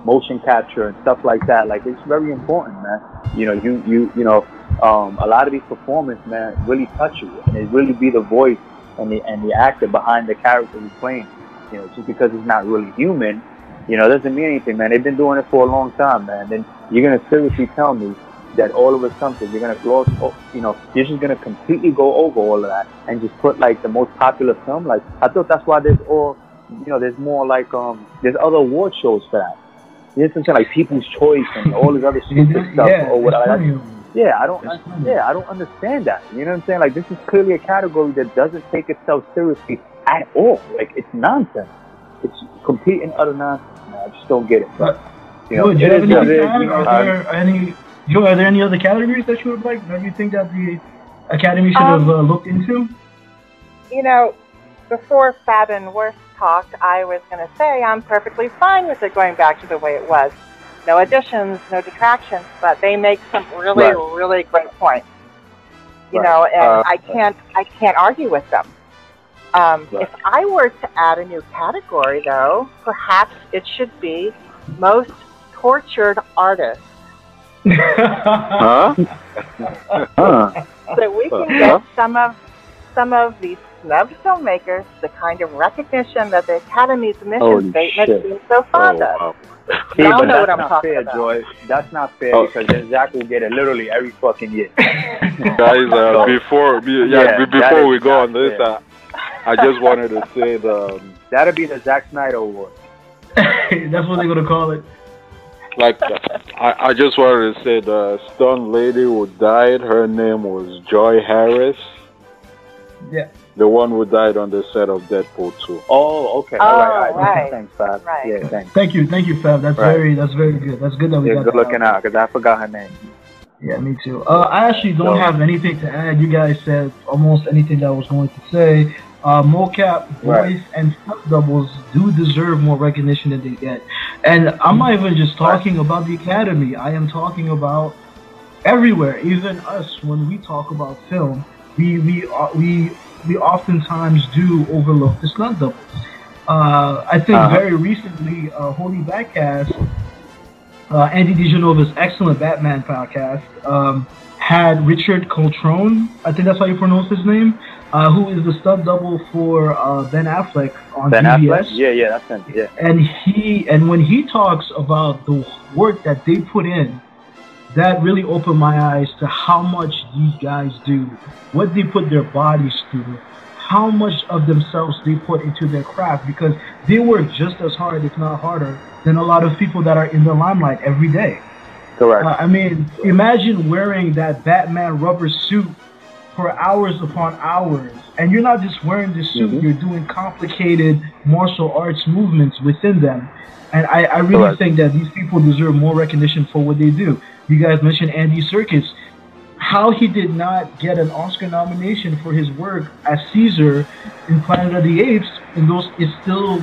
[SPEAKER 2] motion capture and stuff like that. Like, it's very important, man. You know, you know, a lot of these performances, man, really touch you, and it really be the voice and the actor behind the character he's playing. You know, just because it's not really human, you know, doesn't mean anything, man. They've been doing it for a long time, man. Then you're gonna seriously tell me that all of a sudden you're gonna gloss, you know, you're just gonna completely go over all of that and just put like the most popular film. Like, I thought that's why there's all, you know, there's more like there's other award shows for that. You know what I'm saying? Like People's Choice and all this other stupid stuff or whatever. Yeah, I don't understand that. You know what I'm saying? Like, this is clearly a category that doesn't take itself seriously at all. Like, it's nonsense. It's complete and utter nonsense, man. I just don't get it. But, you know,
[SPEAKER 4] are there any other categories that you would like, that you think that the Academy should have looked into?
[SPEAKER 5] You know, before Fab and Worth talked, I was going to say I'm perfectly fine with it going back to the way it was. No additions, no detractions, but they make some really, really great points. You know, and I can't argue with them. If I were to add a new category, though, perhaps it should be most tortured artist. So we can get some of these snubbed filmmakers the kind of recognition that the Academy's mission statement seems so fond of.
[SPEAKER 2] Y'all know what I'm talking about. Joy. That's not fair, because then Zach will get it literally every fucking year.
[SPEAKER 3] Guys, before we go on this, I just wanted to say
[SPEAKER 2] that'll be the Zack Snyder Award.
[SPEAKER 4] That's what they're gonna call it.
[SPEAKER 3] Like, I just wanted to say the stunt lady who died, her name was Joy Harris.
[SPEAKER 4] Yeah.
[SPEAKER 3] The one who died on the set of Deadpool 2.
[SPEAKER 2] Oh, okay. All right. Thanks, Fab.
[SPEAKER 5] Right.
[SPEAKER 2] Yeah, thanks.
[SPEAKER 4] Thank you, Fab. That's very good. That's good that we got
[SPEAKER 2] good looking out, because I forgot her name.
[SPEAKER 4] Yeah, me too. I actually don't have anything to add. You guys said almost anything that I was going to say. Mocap, voice, and stunt doubles do deserve more recognition than they get. And I'm not even just talking about the Academy. I am talking about everywhere. Even us, when we talk about film, we oftentimes do overlook the stunt doubles. I think very recently, Holy Batcast, Andy DiGenova's excellent Batman podcast, had Richard Coltrane, I think that's how you pronounce his name, who is the stunt double for Ben Affleck on PBS.
[SPEAKER 2] Yeah, that's him. Yeah.
[SPEAKER 4] And when he talks about the work that they put in, that really opened my eyes to how much these guys do, what they put their bodies through, how much of themselves they put into their craft, because they work just as hard, if not harder, than a lot of people that are in the limelight every day.
[SPEAKER 2] Correct.
[SPEAKER 4] I mean, imagine wearing that Batman rubber suit for hours upon hours, and you're not just wearing the suit, you're doing complicated martial arts movements within them. And I really think that these people deserve more recognition for what they do. You guys mentioned Andy Serkis. How he did not get an Oscar nomination for his work as Caesar in Planet of the Apes, and those is still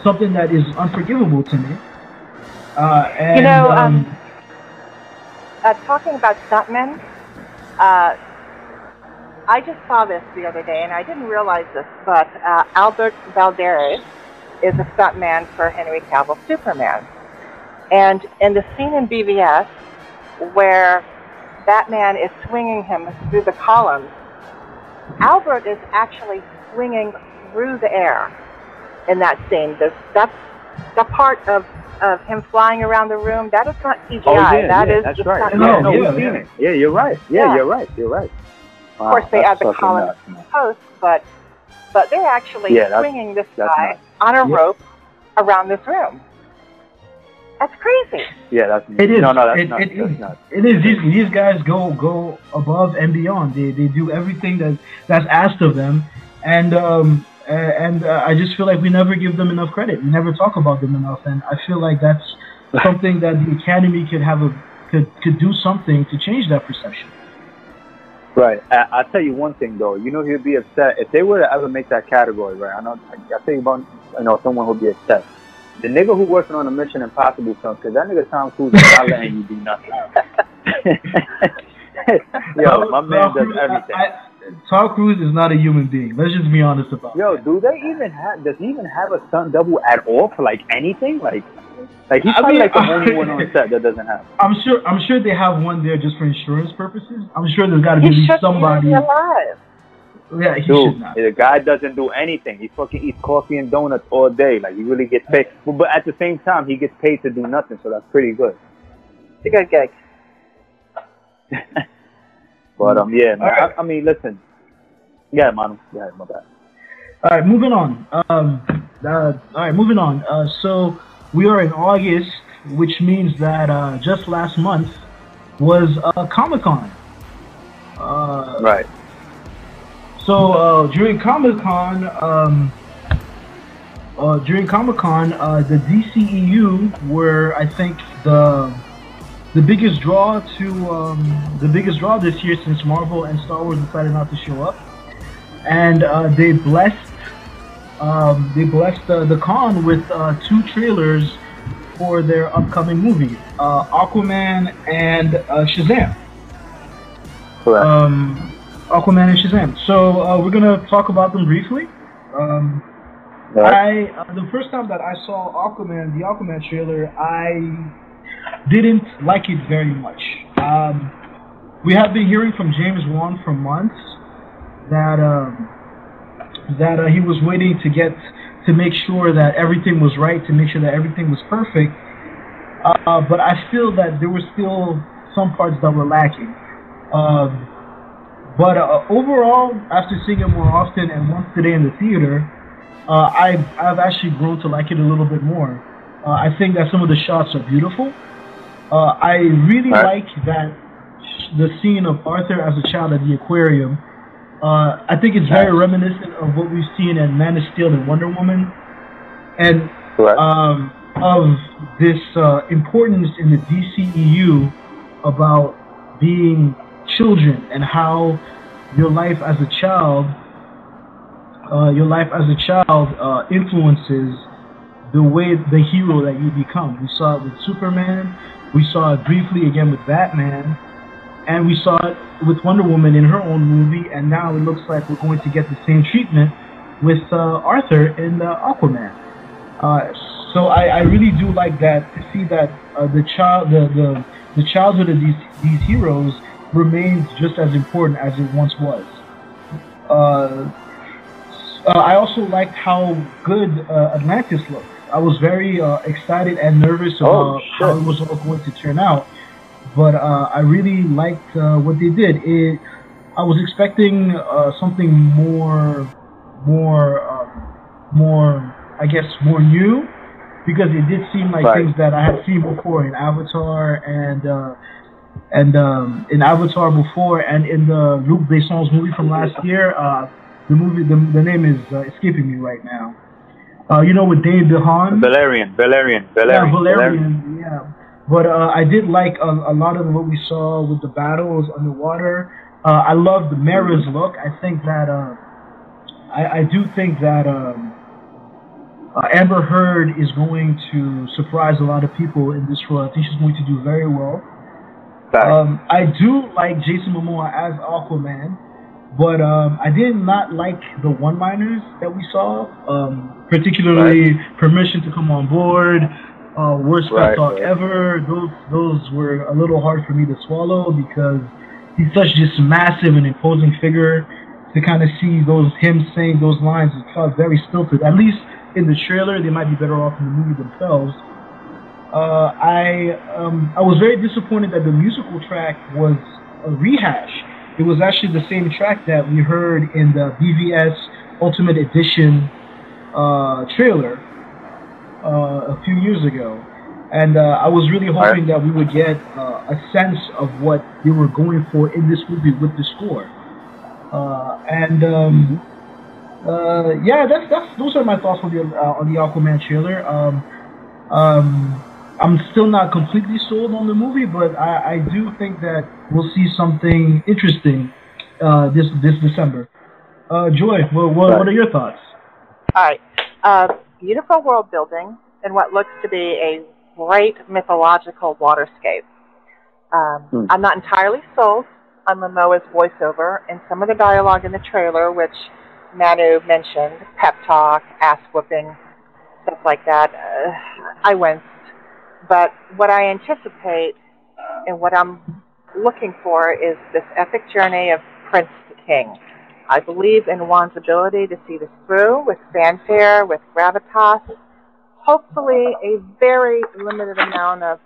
[SPEAKER 4] something that is unforgivable to me.
[SPEAKER 5] Talking about stuntmen, I just saw this the other day, and I didn't realize this, but Albert Valderes is a stuntman for Henry Cavill's Superman. And in the scene in BVS where Batman is swinging him through the columns, Albert is actually swinging through the air in that scene. That's the part of of him flying around the room, that is not CGI.
[SPEAKER 2] Oh, yeah,
[SPEAKER 5] that is
[SPEAKER 2] that's
[SPEAKER 5] just
[SPEAKER 2] right.
[SPEAKER 5] kind of
[SPEAKER 2] We've seen it. Yeah, you're right. Yeah, you're right. You're right.
[SPEAKER 5] Wow, of course, they add the column post, but they're actually swinging this guy on a rope around this room. That's crazy.
[SPEAKER 2] Yeah, that's
[SPEAKER 4] it is.
[SPEAKER 2] No, that's
[SPEAKER 4] not. It is. These guys go above and beyond. They do everything that's asked of them, and I just feel like we never give them enough credit. We never talk about them enough, and I feel like that's something that the Academy could do something to change that perception.
[SPEAKER 2] Right. I'll tell you one thing though. You know, he'd be upset if they were to ever make that category. Right. I think about someone who'd be upset. The nigga who working on a Mission Impossible film, because that nigga Tom Cruise is not letting you do nothing. Yo, my man does everything.
[SPEAKER 4] Tom Cruise is not a human being. Let's just be honest about that.
[SPEAKER 2] Yo, does he even have a stunt double at all for like anything? Like he's probably like the only one on set that doesn't have.
[SPEAKER 4] I'm sure they have one there just for insurance purposes. I'm sure there's got to be somebody.
[SPEAKER 5] He should be alive.
[SPEAKER 4] Yeah, he should not.
[SPEAKER 2] The guy doesn't do anything. He fucking eats coffee and donuts all day. Like, he really gets paid. But at the same time, he gets paid to do nothing, so that's pretty good.
[SPEAKER 5] It's a good gig.
[SPEAKER 2] But, yeah, man, right. I mean, listen. Yeah, Manu. Yeah, my bad.
[SPEAKER 4] All right, moving on. So, we are in August, which means that just last month was Comic-Con.
[SPEAKER 2] Right.
[SPEAKER 4] So during Comic-Con, the DCEU were, I think, the biggest draw this year since Marvel and Star Wars decided not to show up, and they blessed the con with 2 trailers for their upcoming movies, Aquaman and Shazam.
[SPEAKER 2] Correct.
[SPEAKER 4] Aquaman and Shazam. So we're gonna talk about them briefly. The first time that I saw the Aquaman trailer, I didn't like it very much. We have been hearing from James Wan for months that he was waiting to make sure that everything was right, to make sure that everything was perfect. But I feel that there were still some parts that were lacking. But overall, after seeing it more often and once today in the theater, I've actually grown to like it a little bit more. I think that some of the shots are beautiful. I really like that the scene of Arthur as a child at the aquarium. I think it's very reminiscent of what we've seen in Man of Steel and Wonder Woman, and of this importance in the DCEU about being children and how your life as a child influences the hero that you become. We saw it with Superman, we saw it briefly again with Batman, and we saw it with Wonder Woman in her own movie, and now it looks like we're going to get the same treatment with Arthur in Aquaman. So I really do like that, to see that the childhood of these heroes remains just as important as it once was. I also liked how good Atlantis looked. I was very excited and nervous about how it was all going to turn out, but I really liked what they did. I was expecting something more, I guess, more new, because it did seem like things that I had seen before in Avatar and in Avatar before, and in the Luc Besson's movie from last year. The name is escaping me right now. With Dave DeHaan.
[SPEAKER 2] Valerian.
[SPEAKER 4] Yeah, Valerian. Yeah. But I did like a lot of what we saw with the battles underwater. I loved Mera's look. I think that I do think that Amber Heard is going to surprise a lot of people in this role. I think she's going to do very well. I do like Jason Momoa as Aquaman, but I did not like the one-liners that we saw, particularly Permission to Come on Board, Worst Pep Talk Ever. Those were a little hard for me to swallow, because he's such just massive and imposing figure. To kind of see him saying those lines, it felt very stilted. At least in the trailer, they might be better off in the movie themselves. I was very disappointed that the musical track was a rehash. It was actually the same track that we heard in the BVS Ultimate Edition trailer a few years ago. And I was really hoping that we would get a sense of what they were going for in this movie with the score. Yeah, those are my thoughts on the Aquaman trailer. I'm still not completely sold on the movie, but I do think that we'll see something interesting this December. Joy, what are your thoughts?
[SPEAKER 5] All right. Beautiful world building in what looks to be a great mythological waterscape. I'm not entirely sold on Momoa's voiceover and some of the dialogue in the trailer, which Manu mentioned, pep talk, ass whooping, stuff like that. I winced. But what I anticipate and what I'm looking for is this epic journey of Prince to King. I believe in Juan's ability to see this through with fanfare, with gravitas, hopefully a very limited amount of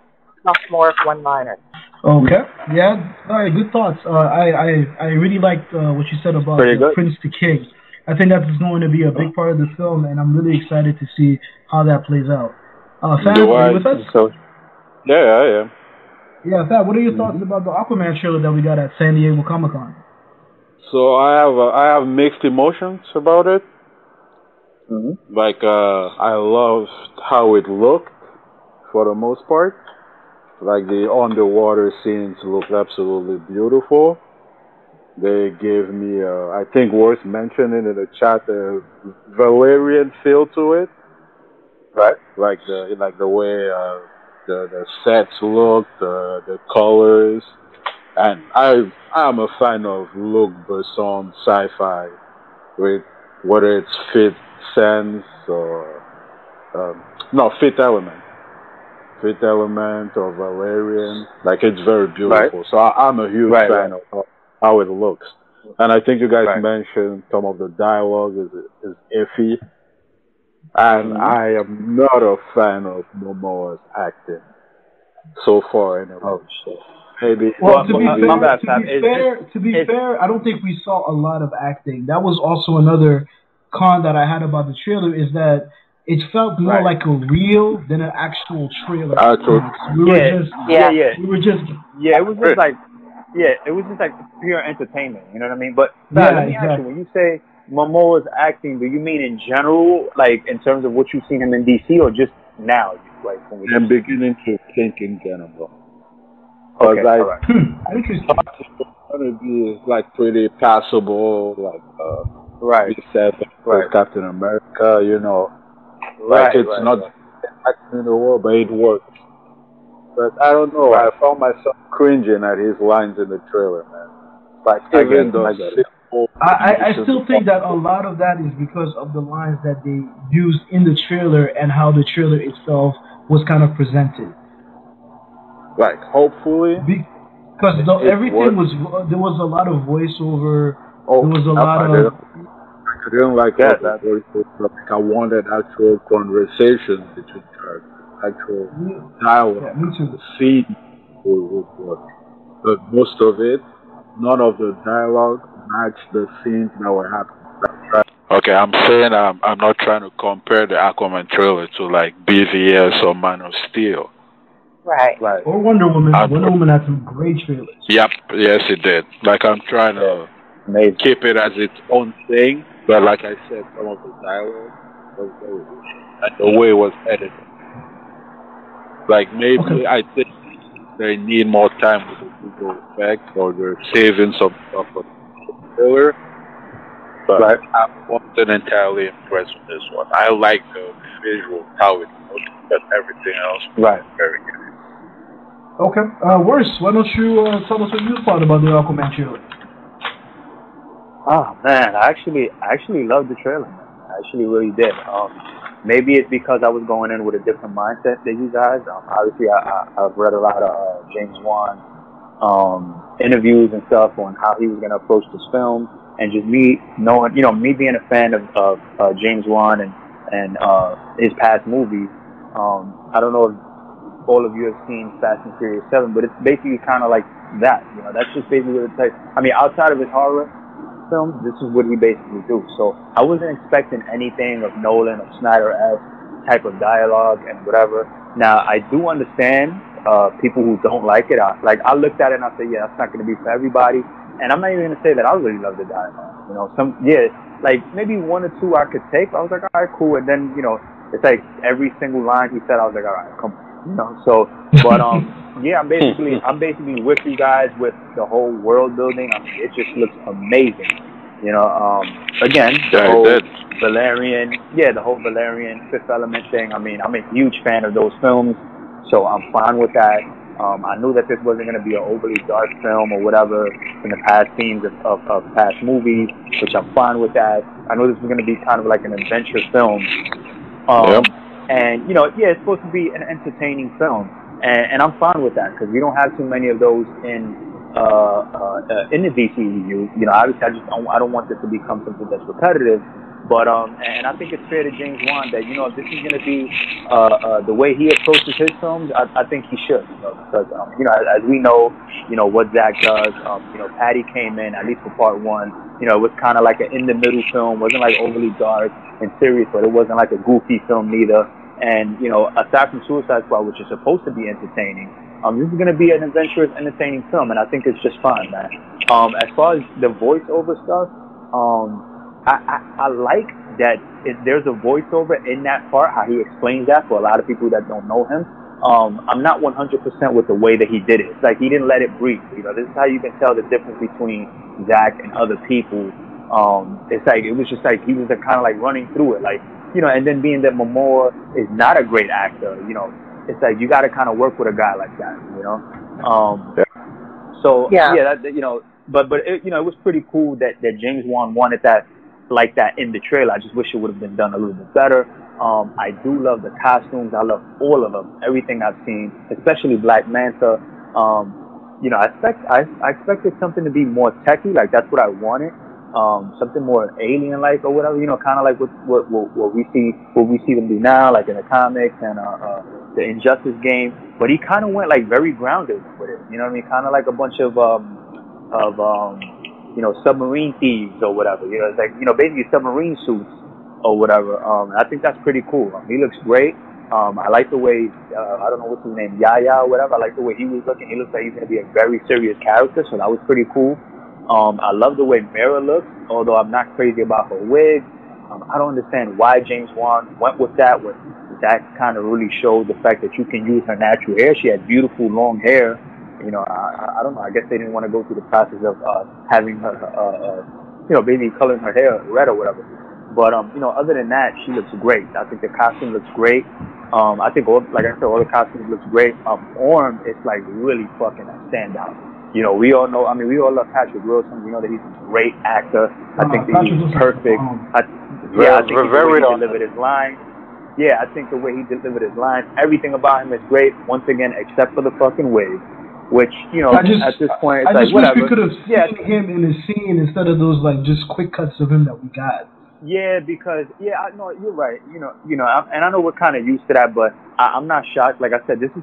[SPEAKER 5] sophomoric one-liners.
[SPEAKER 4] Okay, yeah, all right, good thoughts. I really liked what you said about Prince to King. I think that's going to be a big part of the film, and I'm really excited to see how that plays out. Fab, are you with us?
[SPEAKER 3] Yeah, I am.
[SPEAKER 4] Yeah, Fab, what are your thoughts about the Aquaman trailer that we got at San Diego Comic-Con?
[SPEAKER 3] So I have mixed emotions about it. Like I loved how it looked for the most part. Like the underwater scenes looked absolutely beautiful. They gave me, I think, worth mentioning in the chat, a Valerian feel to it. Right. Like the way the sets look, the colors, and I'm a fan of Luc Besson sci-fi, with whether it's Fifth Sense or Fifth Element or Valerian. Like, it's very beautiful. Right. So I'm a huge fan of how it looks. And I think you guys mentioned some of the dialogue is iffy. And I am not a fan of Momoa's acting so far anyway. Oh shit. Maybe.
[SPEAKER 4] Well, to be fair, I don't think we saw a lot of acting. That was also another con that I had about the trailer, is that it felt more like a reel than an actual trailer.
[SPEAKER 2] It was just like pure entertainment. You know what I mean? But let me ask you, when you say Momoa's acting, do you mean in general, like in terms of what you've seen him in DC, or just now? Like,
[SPEAKER 3] I'm beginning to think in general.
[SPEAKER 2] Okay,
[SPEAKER 3] Interesting. It's going to be like pretty passable, like Captain America, you know. Like it's not acting in the world, but it works. But I don't know. I found myself cringing at his lines in the trailer, man. Like even
[SPEAKER 4] I still think that a lot of that is because of the lines that they used in the trailer and how the trailer itself was kind of presented.
[SPEAKER 3] Like, hopefully,
[SPEAKER 4] because everything was, there was a lot of voiceover. There was a lot of.
[SPEAKER 3] I didn't like that. I wanted actual conversations between characters, actual dialogue.
[SPEAKER 4] Yeah, me too.
[SPEAKER 3] The scene would work, but most of it, none of the dialogue matched the scenes that were happening. Okay, I'm saying I'm not trying to compare the Aquaman trailer to like BVS or Man of Steel.
[SPEAKER 5] Right.
[SPEAKER 4] Or Wonder Woman. Wonder Woman had some great trailers.
[SPEAKER 3] Yep. Yes, it did. Like, I'm trying to keep it as its own thing, but like I said, some of the dialogue was very good. And the way it was edited. Like, maybe I think they need more time with the visual effects, or they're saving some stuff for the trailer. But I wasn't entirely impressed with this one. I like the visual, how it looks, but everything else was very good.
[SPEAKER 4] Okay. Worse, why don't you tell us what you thought about the Aquaman trailer?
[SPEAKER 2] Oh man, I actually loved the trailer. I actually really did. Maybe it's because I was going in with a different mindset than you guys. Obviously, I've read a lot of James Wan interviews and stuff on how he was going to approach this film, and just me knowing, me being a fan of James Wan and his past movies. I don't know if all of you have seen Fast and Furious 7, but it's basically kind of like that. You know, that's just basically what it's like. I mean, outside of his horror films, this is what he basically do. So I wasn't expecting anything of Nolan or Snyder-esque type of dialogue and whatever. Now, I do understand people who don't like it. I looked at it and I said, yeah, that's not going to be for everybody. And I'm not even going to say that I really love the dialogue. You know, like maybe one or two I could take. I was like, all right, cool. And then, you know, it's like every single line he said, I was like, all right, come on. You know, so, but, yeah, I'm basically with you guys with the whole world building. I mean, it just looks amazing. You know, again, the whole Valerian Fifth Element thing. I mean, I'm a huge fan of those films, so I'm fine with that. I knew that this wasn't going to be an overly dark film or whatever in the past scenes of past movies, which I'm fine with that. I know this was going to be kind of like an adventure film. And, you know, yeah, it's supposed to be an entertaining film. And I'm fine with that because we don't have too many of those in the DCEU. You know, obviously I don't want this to become something that's repetitive. But, and I think it's fair to James Wan that, you know, if this is going to be the way he approaches his films, I think he should. You know, because, you know, as we know, you know, what Zach does, you know, Patty came in, at least for part one, you know, it was kind of like an in-the-middle film. Wasn't like overly dark and serious, but it wasn't like a goofy film neither. And, you know, aside from Suicide Squad, which is supposed to be entertaining, this is going to be an adventurous, entertaining film, and I think it's just fine, man. As far as the voiceover stuff, I like that there's a voiceover in that part, how he explains that for a lot of people that don't know him. I'm not 100% with the way that he did it. It's like he didn't let it breathe. You know, this is how you can tell the difference between Zach and other people. It's like, it was just like he was kind of like running through it, like, you know, and then being that Momoa is not a great actor, you know, it's like you got to kind of work with a guy like that, you know. So yeah, that, you know, but it, you know, it was pretty cool that James Wan wanted that like that in the trailer. I just wish it would have been done a little bit better. I do love the costumes. I love all of them, everything I've seen, especially Black Manta. You know, I expected something to be more techy, like that's what I wanted. Something more alien-like or whatever, you know, kind of like what we see them do now, like in the comics and the Injustice game. But he kind of went like very grounded with it, you know what I mean? Kind of like a bunch of you know, submarine thieves or whatever. You know, it's like, you know, basically submarine suits or whatever. I think that's pretty cool. He looks great. I like the way I don't know what's his name, Yaya or whatever. I like the way he was looking. He looks like he's gonna be a very serious character, so that was pretty cool. I love the way Mira looks, although I'm not crazy about her wig. I don't understand why James Wan went with that. That kind of really showed the fact that you can use her natural hair. She had beautiful long hair. You know, I don't know. I guess they didn't want to go through the process of having her, you know, basically coloring her hair red or whatever. But, you know, other than that, she looks great. I think the costume looks great. I think, like I said, all the costumes looks great. Orm is, like, really fucking a standout. You know, we all know, I mean, we all love Patrick Wilson. We know that he's a great actor. I think that he's perfect. I think the way he delivered his lines. Yeah, I think the way he delivered his lines, everything about him is great, once again, except for the fucking wig. Which, you know, at this point, it's like, whatever. I just wish we could have seen him in the scene instead of those, like, just quick cuts of him that we got. Yeah, because, I know, you're right. You know, and I know we're kind of used to that, but I'm not shocked. Like I said, this is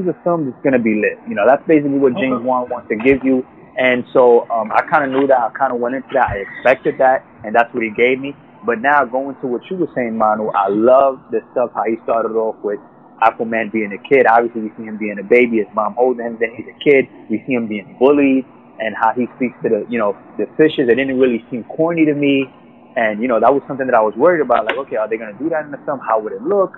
[SPEAKER 2] a film that's going to be lit. You know, that's basically what James Wan wants to give you. And so I kind of knew that. I kind of went into that. I expected that, and that's what he gave me. But now going to what you were saying, Manu, I love the stuff, how he started off with Aquaman being a kid. Obviously, we see him being a baby, his mom holding him, then he's a kid. We see him being bullied, and how he speaks to the fishes. It didn't really seem corny to me. And, you know, that was something that I was worried about. Like, okay, are they going to do that in the film? How would it look?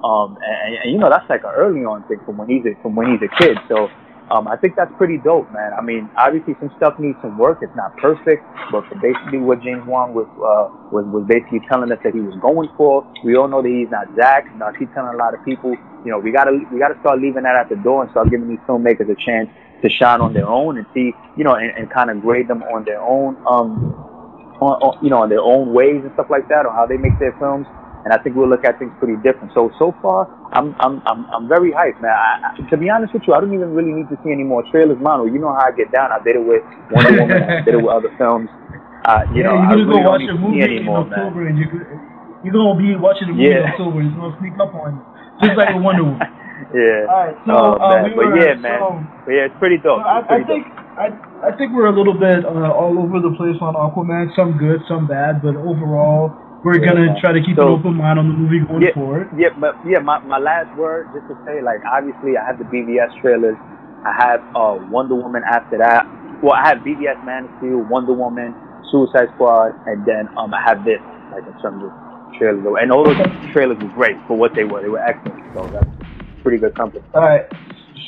[SPEAKER 2] And you know, that's like an early on thing from when he's a kid. So I think that's pretty dope, man. I mean, obviously some stuff needs some work. It's not perfect, but for basically what James Wan was basically telling us that he was going for. We all know that he's not Zach. Now he's telling a lot of people, you know, we gotta start leaving that at the door and start giving these filmmakers a chance to shine on their own and see, you know, and kind of grade them on their own, you know, on their own ways and stuff like that, or how they make their films. And I think we'll look at things pretty different. So far, I'm very hyped, man. To be honest with you, I don't even really need to see any more trailers, Manu. You know how I get down. I did it with Wonder Woman. I did it with other films. You know, I really don't need to see anymore, man.
[SPEAKER 4] You're gonna be watching the movie in October. It's gonna sneak up on you, just like with Wonder Woman.
[SPEAKER 2] Yeah.
[SPEAKER 4] All right, so
[SPEAKER 2] it's pretty dope.
[SPEAKER 4] I think we're a little bit all over the place on Aquaman. Some good, some bad, but overall, we're gonna try to keep an open mind on the movie going forward.
[SPEAKER 2] My last word, just to say, like, obviously, I have the BVS trailers. I have Wonder Woman after that. Well, I have BVS, Man of Steel, Wonder Woman, Suicide Squad, and then I have this, like, in terms of trailers. And all those trailers were great for what they were. They were excellent. So that's pretty good company.
[SPEAKER 4] All right.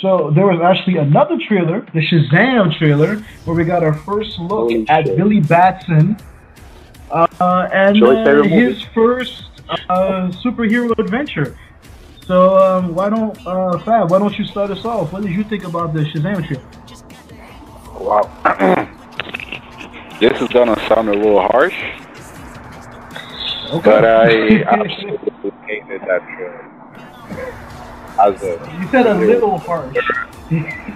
[SPEAKER 4] So there was actually another trailer, the Shazam trailer, where we got our first look at Billy Batson and his first superhero adventure. So why don't Fab? Why don't you start us off? What did you think about the Shazam trailer?
[SPEAKER 3] Wow, this is gonna sound a little harsh, but I absolutely hated that trailer.
[SPEAKER 4] You said a little harsh.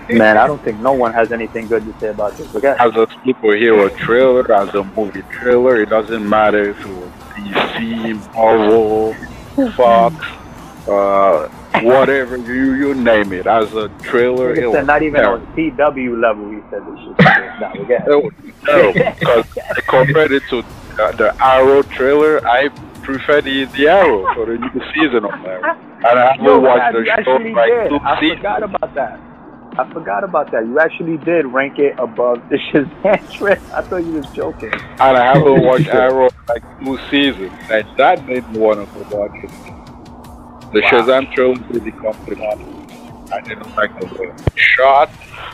[SPEAKER 2] Man, I don't think no one has anything good to say about this. Okay.
[SPEAKER 3] As a superhero trailer, as a movie trailer, it doesn't matter if it was DC, Marvel, Fox, whatever, you name it. As a trailer, it was
[SPEAKER 2] not even on CW level. He said this shit.
[SPEAKER 3] No, because compared it to the Arrow trailer, I prefer the Arrow for the new season of Arrow. And I haven't watched the show like 2 seasons.
[SPEAKER 2] I forgot about that. You actually did rank it above the Shazam trailer. I thought you was joking.
[SPEAKER 3] And I haven't watched Arrow like 2 seasons. And that made me want to watch it. The Shazam trailer really complicated. I didn't like the way it was shot.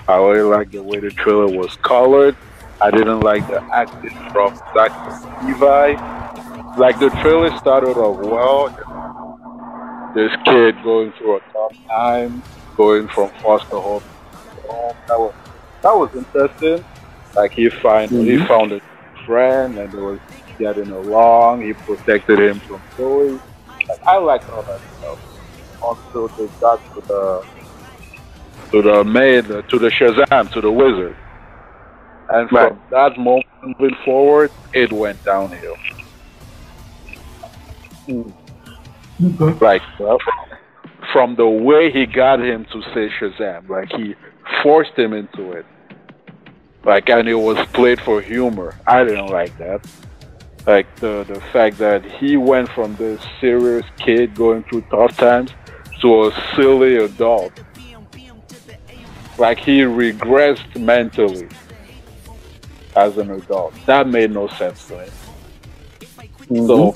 [SPEAKER 3] I really liked the way the trailer was colored. I didn't like the acting from Zach Levi. Like, the trailer started off well. This kid going through a tough time, going from foster home to home. That was interesting. Like, he found a friend and they were getting along. He protected him from Zoe. Like, I liked all that stuff until they got to the Shazam, to the wizard. And from that moment moving forward, it went downhill. Like, from the way he got him to say Shazam, like, he forced him into it. Like, and it was played for humor. I didn't like that. Like, the fact that he went from this serious kid going through tough times to a silly adult. Like, he regressed mentally as an adult. That made no sense to him. So,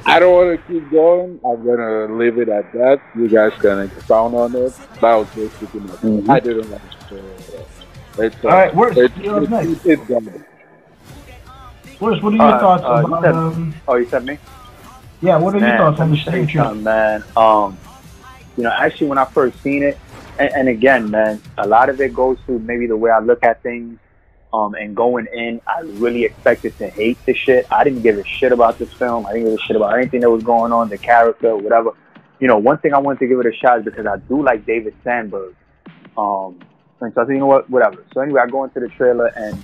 [SPEAKER 3] I don't want to keep going. I'm going to leave it at that. You guys can expound on it. That was basically my thing. I didn't like it.
[SPEAKER 4] All right, where's next?
[SPEAKER 3] It's gone.
[SPEAKER 4] What are your thoughts about...
[SPEAKER 2] you said me?
[SPEAKER 4] Yeah, what are your thoughts on the Shazam trailer?
[SPEAKER 2] Man, actually, when I first seen it, and again, man, a lot of it goes to maybe the way I look at things. And going in, I really expected to hate the shit. I didn't give a shit about this film. I didn't give a shit about anything that was going on, the character, whatever. You know, one thing I wanted to give it a shot is because I do like David Sandberg. And so I said, you know what, whatever. So anyway, I go into the trailer and,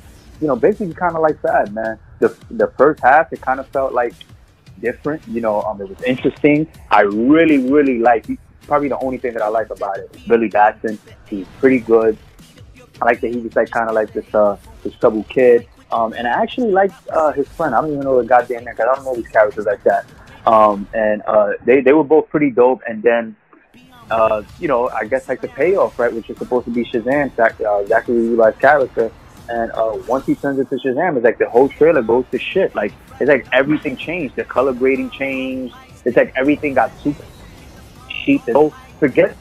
[SPEAKER 2] basically kind of like that, man. The first half, it kind of felt like different. It was interesting. I really, really like, probably the only thing that I like about it is Billy Batson. He's pretty good. I like that he was like kind of like this troubled kid. And I actually liked his friend. I don't even know the goddamn name because I don't know these characters like that. They were both pretty dope. And then, I guess like the payoff, right, which is supposed to be Shazam, Zachary Levi's character. And once he turns into Shazam, it's like the whole trailer goes to shit. Like, it's like everything changed. The color grading changed. It's like everything got super cheap. Forget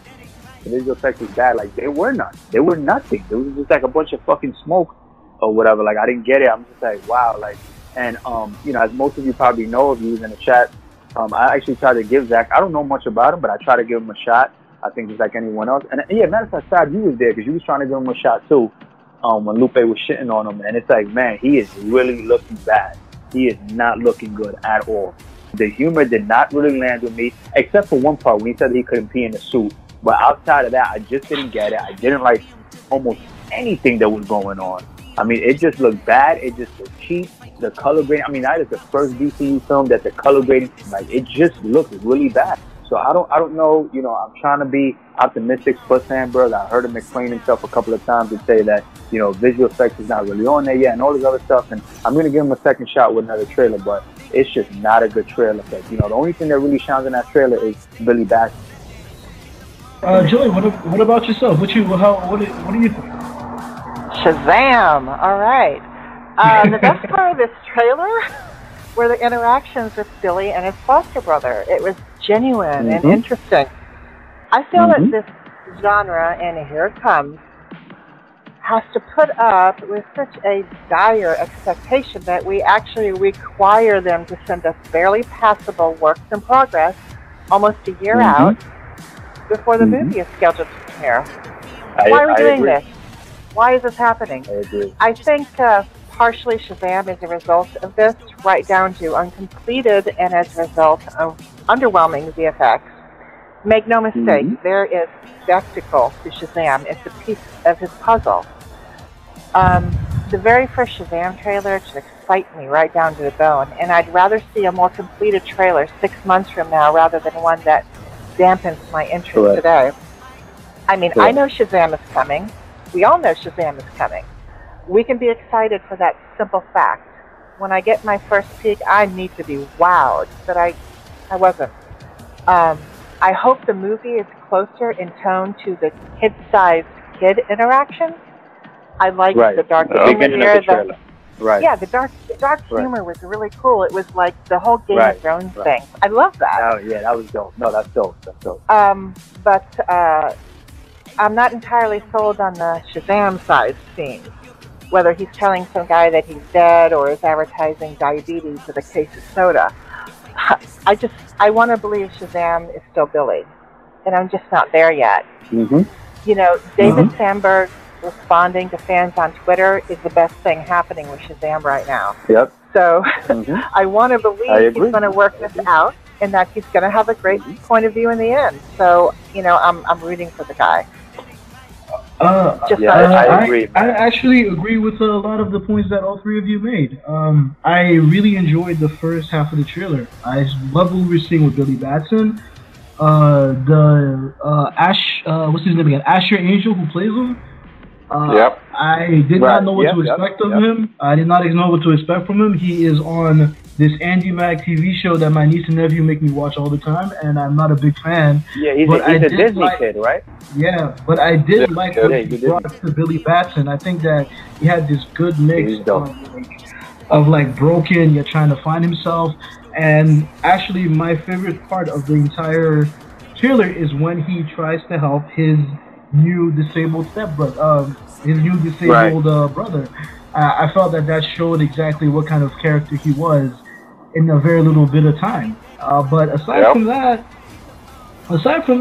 [SPEAKER 2] the visual effects was bad. Like, they were not. They were nothing. It was just like a bunch of fucking smoke or whatever. Like, I didn't get it. I'm just like, wow. Like, and as most of you probably know, if you was in the chat, I actually tried to give Zach. I don't know much about him, but I tried to give him a shot. I think just like anyone else. And yeah, matter of fact, Sad, you was there because you was trying to give him a shot too. When Lupe was shitting on him, and it's like, man, he is really looking bad. He is not looking good at all. The humor did not really land with me, except for one part when he said that he couldn't pee in the suit. But outside of that, I just didn't get it. I didn't like almost anything that was going on. I mean, it just looked bad. It just looked cheap. The color grading, I mean, that is the first DCU film that the color grading, like, it just looked really bad. So I don't know. You know, I'm trying to be optimistic for Sandberg. I heard him explain himself a couple of times and say that, you know, visual effects is not really on there yet and all this other stuff. And I'm going to give him a second shot with another trailer, but it's just not a good trailer. Because, you know, the only thing that really shines in that trailer is Billy Batson.
[SPEAKER 4] Joey, what about yourself? What do you think?
[SPEAKER 5] Shazam! All right. The best part of this trailer were the interactions with Billy and his foster brother. It was genuine and interesting. I feel that this genre, and here it comes, has to put up with such a dire expectation that we actually require them to send us barely passable works in progress almost a year out before the movie is scheduled to premiere. Why are we doing this? Why is this happening? I think partially Shazam is a result of this, right down to uncompleted and as a result of underwhelming VFX. Make no mistake, there is spectacle to Shazam. It's a piece of his puzzle. The very first Shazam trailer should excite me right down to the bone, and I'd rather see a more completed trailer 6 months from now rather than one that dampens my interest today. I mean, I know Shazam is coming. We all know Shazam is coming. We can be excited for that simple fact. When I get my first peek, I need to be wowed, but I wasn't. I hope the movie is closer in tone to the kid-sized kid interaction. I liked the dark humor here. Yeah, the dark humor was really cool. It was like the whole Game of Thrones thing. I love that.
[SPEAKER 2] Oh yeah, that was dope. No, that's dope. That's dope.
[SPEAKER 5] But I'm not entirely sold on the Shazam-sized scenes. Whether he's telling some guy that he's dead or is advertising diabetes with a case of soda. I want to believe Shazam is still Billy, and I'm just not there yet. You know, David Sandberg responding to fans on Twitter is the best thing happening with Shazam right now. So I want to believe he's going to work this out and that he's going to have a great point of view in the end. So, you know, I'm rooting for the guy.
[SPEAKER 2] I agree.
[SPEAKER 4] I actually agree with a lot of the points that all three of you made. I really enjoyed the first half of the trailer. I love what we were seeing with Billy Batson. What's his name again? Asher Angel, who plays him. I did not know what to expect of him. I did not know what to expect from him. He is on this Andy Mack TV show that my niece and nephew make me watch all the time, and I'm not a big fan.
[SPEAKER 2] Yeah, he's a Disney kid, right?
[SPEAKER 4] Yeah, but I did like what he brought to Billy Batson. I think that he had this good mix of like broken, yet trying to find himself. And actually, my favorite part of the entire trailer is when he tries to help his new disabled brother. I felt that showed exactly what kind of character he was in a very little bit of time. But aside from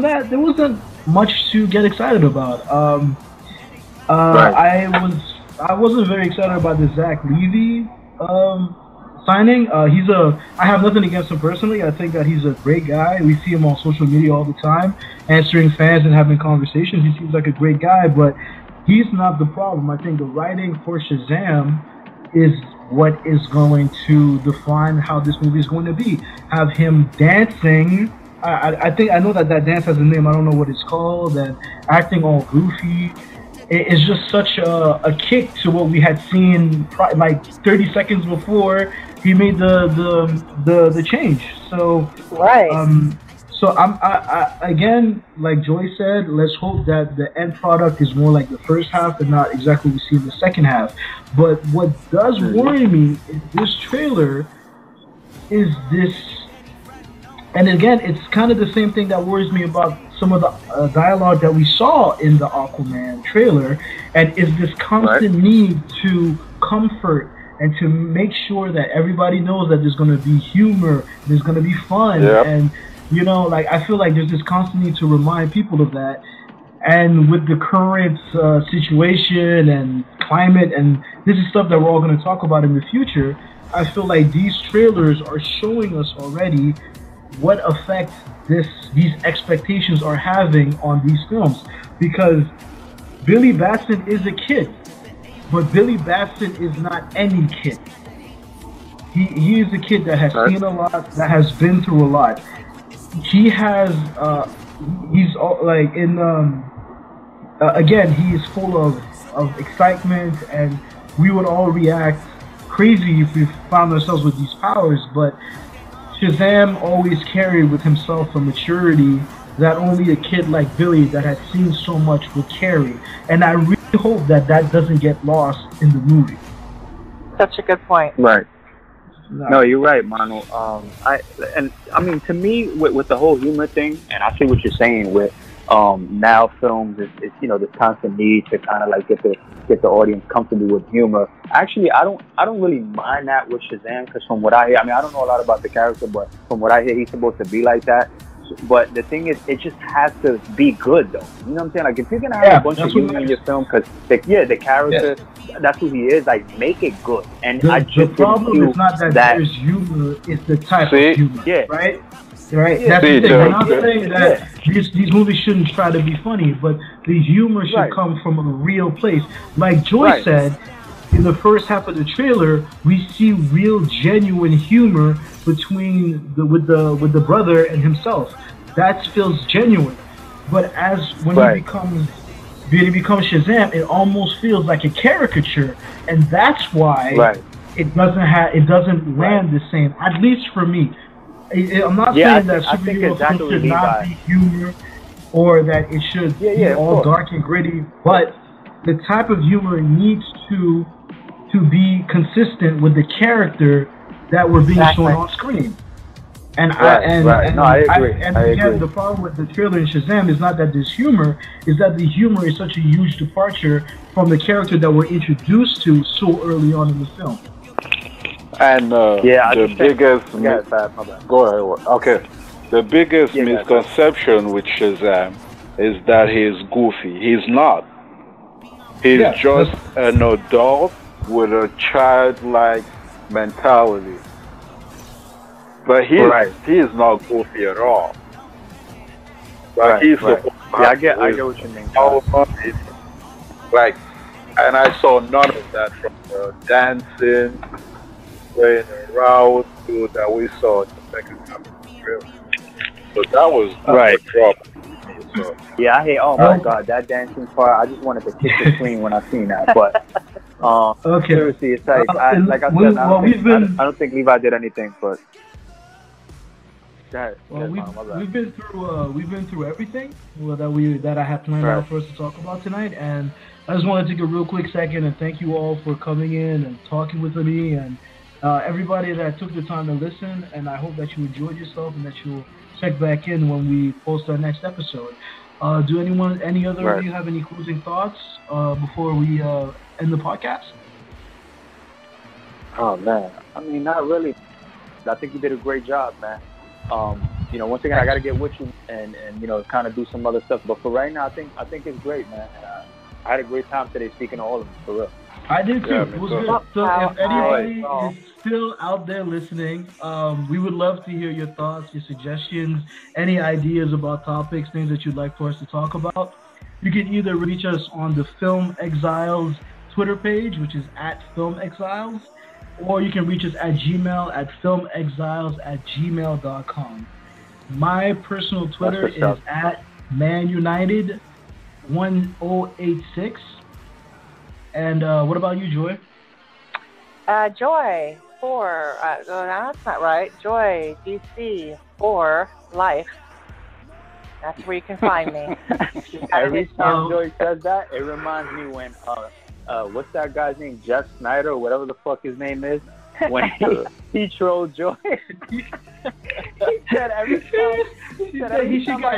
[SPEAKER 4] that, there wasn't much to get excited about. I wasn't very excited about the Zach Levy signing. I have nothing against him personally. I think that he's a great guy. We see him on social media all the time, answering fans and having conversations. He seems like a great guy, but he's not the problem. I think the writing for Shazam is what is going to define how this movie is going to be. Have him dancing. I know that dance has a name. I don't know what it's called. And acting all goofy. It's just such a kick to what we had seen like 30 seconds before he made the change. So so I again, like Joy said, let's hope that the end product is more like the first half and not exactly what we see in the second half. But what does worry me in this trailer is this, and again, it's kind of the same thing that worries me about some of the dialogue that we saw in the Aquaman trailer, and is this constant need to comfort and to make sure that everybody knows that there's going to be humor, there's going to be fun, and you know, like I feel like there's this constant need to remind people of that. And with the current situation and climate, and this is stuff that we're all going to talk about in the future, I feel like these trailers are showing us already what effect these expectations are having on these films. Because Billy Batson is a kid, but Billy Batson is not any kid. He is a kid that has seen a lot, that has been through a lot. he has he's like in again, he is full of excitement, and we would all react crazy if we found ourselves with these powers. But Shazam always carried with himself a maturity that only a kid like Billy that had seen so much would carry. And I really hope that that doesn't get lost in the movie.
[SPEAKER 5] Such a good point.
[SPEAKER 2] Right. No, you're right, Manu. I mean, to me, with the whole humor thing, and I see what you're saying with now films, it's you know, this constant need to kind of like get the audience comfortable with humor. Actually, I don't really mind that with Shazam, because from what I hear, I mean, I don't know a lot about the character, but from what I hear, he's supposed to be like that. But the thing is, it just has to be good, though. You know what I'm saying? Like, if you're gonna have a bunch of humor in your film, because the character, that's who he is. Like, make it good. And
[SPEAKER 4] the problem is not that there's humor; it's the type of humor, right? Right. That's the thing. I'm not saying that these movies shouldn't try to be funny, but the humor should come from a real place. Like Joy said, in the first half of the trailer, we see real, genuine humor between with the brother and himself. That feels genuine. But when he becomes Shazam, it almost feels like a caricature, and that's why it doesn't land the same. At least for me. I'm not saying that superhero films should not be humor, or that it should be all dark and gritty, but the type of humor needs to be consistent with the character that we're being shown on screen. And I agree. And again, the problem with the trailer in Shazam is not that there's humor, is that the humor is such a huge departure from the character that we're introduced to so early on in the film.
[SPEAKER 3] And the biggest the biggest misconception with Shazam is that he's goofy. He's not. He's just an adult with a childlike mentality. But he is not goofy at all. But he's
[SPEAKER 2] I get what you mean.
[SPEAKER 3] Like, and I saw none of that from the dancing, playing around that we saw in the second half of the trailer. So that was the problem. So.
[SPEAKER 2] Yeah, I hate. Oh my god, that dancing part! I just wanted to kick the screen when I seen that. But seriously, it's like I said, I don't think Levi did anything. But
[SPEAKER 4] we've been through everything that I have planned out for us to talk about tonight, and I just wanted to take a real quick second and thank you all for coming in and talking with me, and everybody that took the time to listen. And I hope that you enjoyed yourself and that you'll check back in when we post our next episode. Do any other of you have any closing thoughts before we end the podcast?
[SPEAKER 2] Oh man, I mean, not really. I think you did a great job, man. You know, once again, I got to get with you and you know, kind of do some other stuff. But for right now, I think it's great, man. I had a great time today speaking to all of them, for real.
[SPEAKER 4] I did too. It was good. So if anybody is still out there listening, we would love to hear your thoughts, your suggestions, any ideas about topics, things that you'd like for us to talk about. You can either reach us on the Film Exiles Twitter page, which is at Film Exiles, or you can reach us at Gmail at filmexiles@gmail.com. My personal Twitter is at manunited1086. And what about you, Joy?
[SPEAKER 5] Joy for no, that's not right. Joy DC for life. That's where you can find me.
[SPEAKER 2] Every time Joy says that, it reminds me when what's that guy's name? Jeff Snyder or whatever the fuck his name is. When he trolled Joy, he said every time he got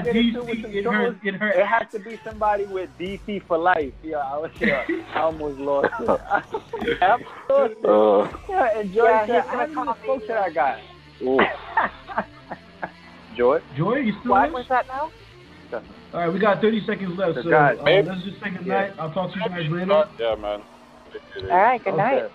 [SPEAKER 2] DC in her, it has to be somebody with DC for life. Yeah, I almost lost it. And Joy said, I don't spoke to that guy. Joy,
[SPEAKER 4] you still
[SPEAKER 5] what was that now?
[SPEAKER 4] All right, we got 30 seconds left, so let's just say good night. I'll talk to you guys later.
[SPEAKER 3] Yeah, man.
[SPEAKER 5] All right, good night.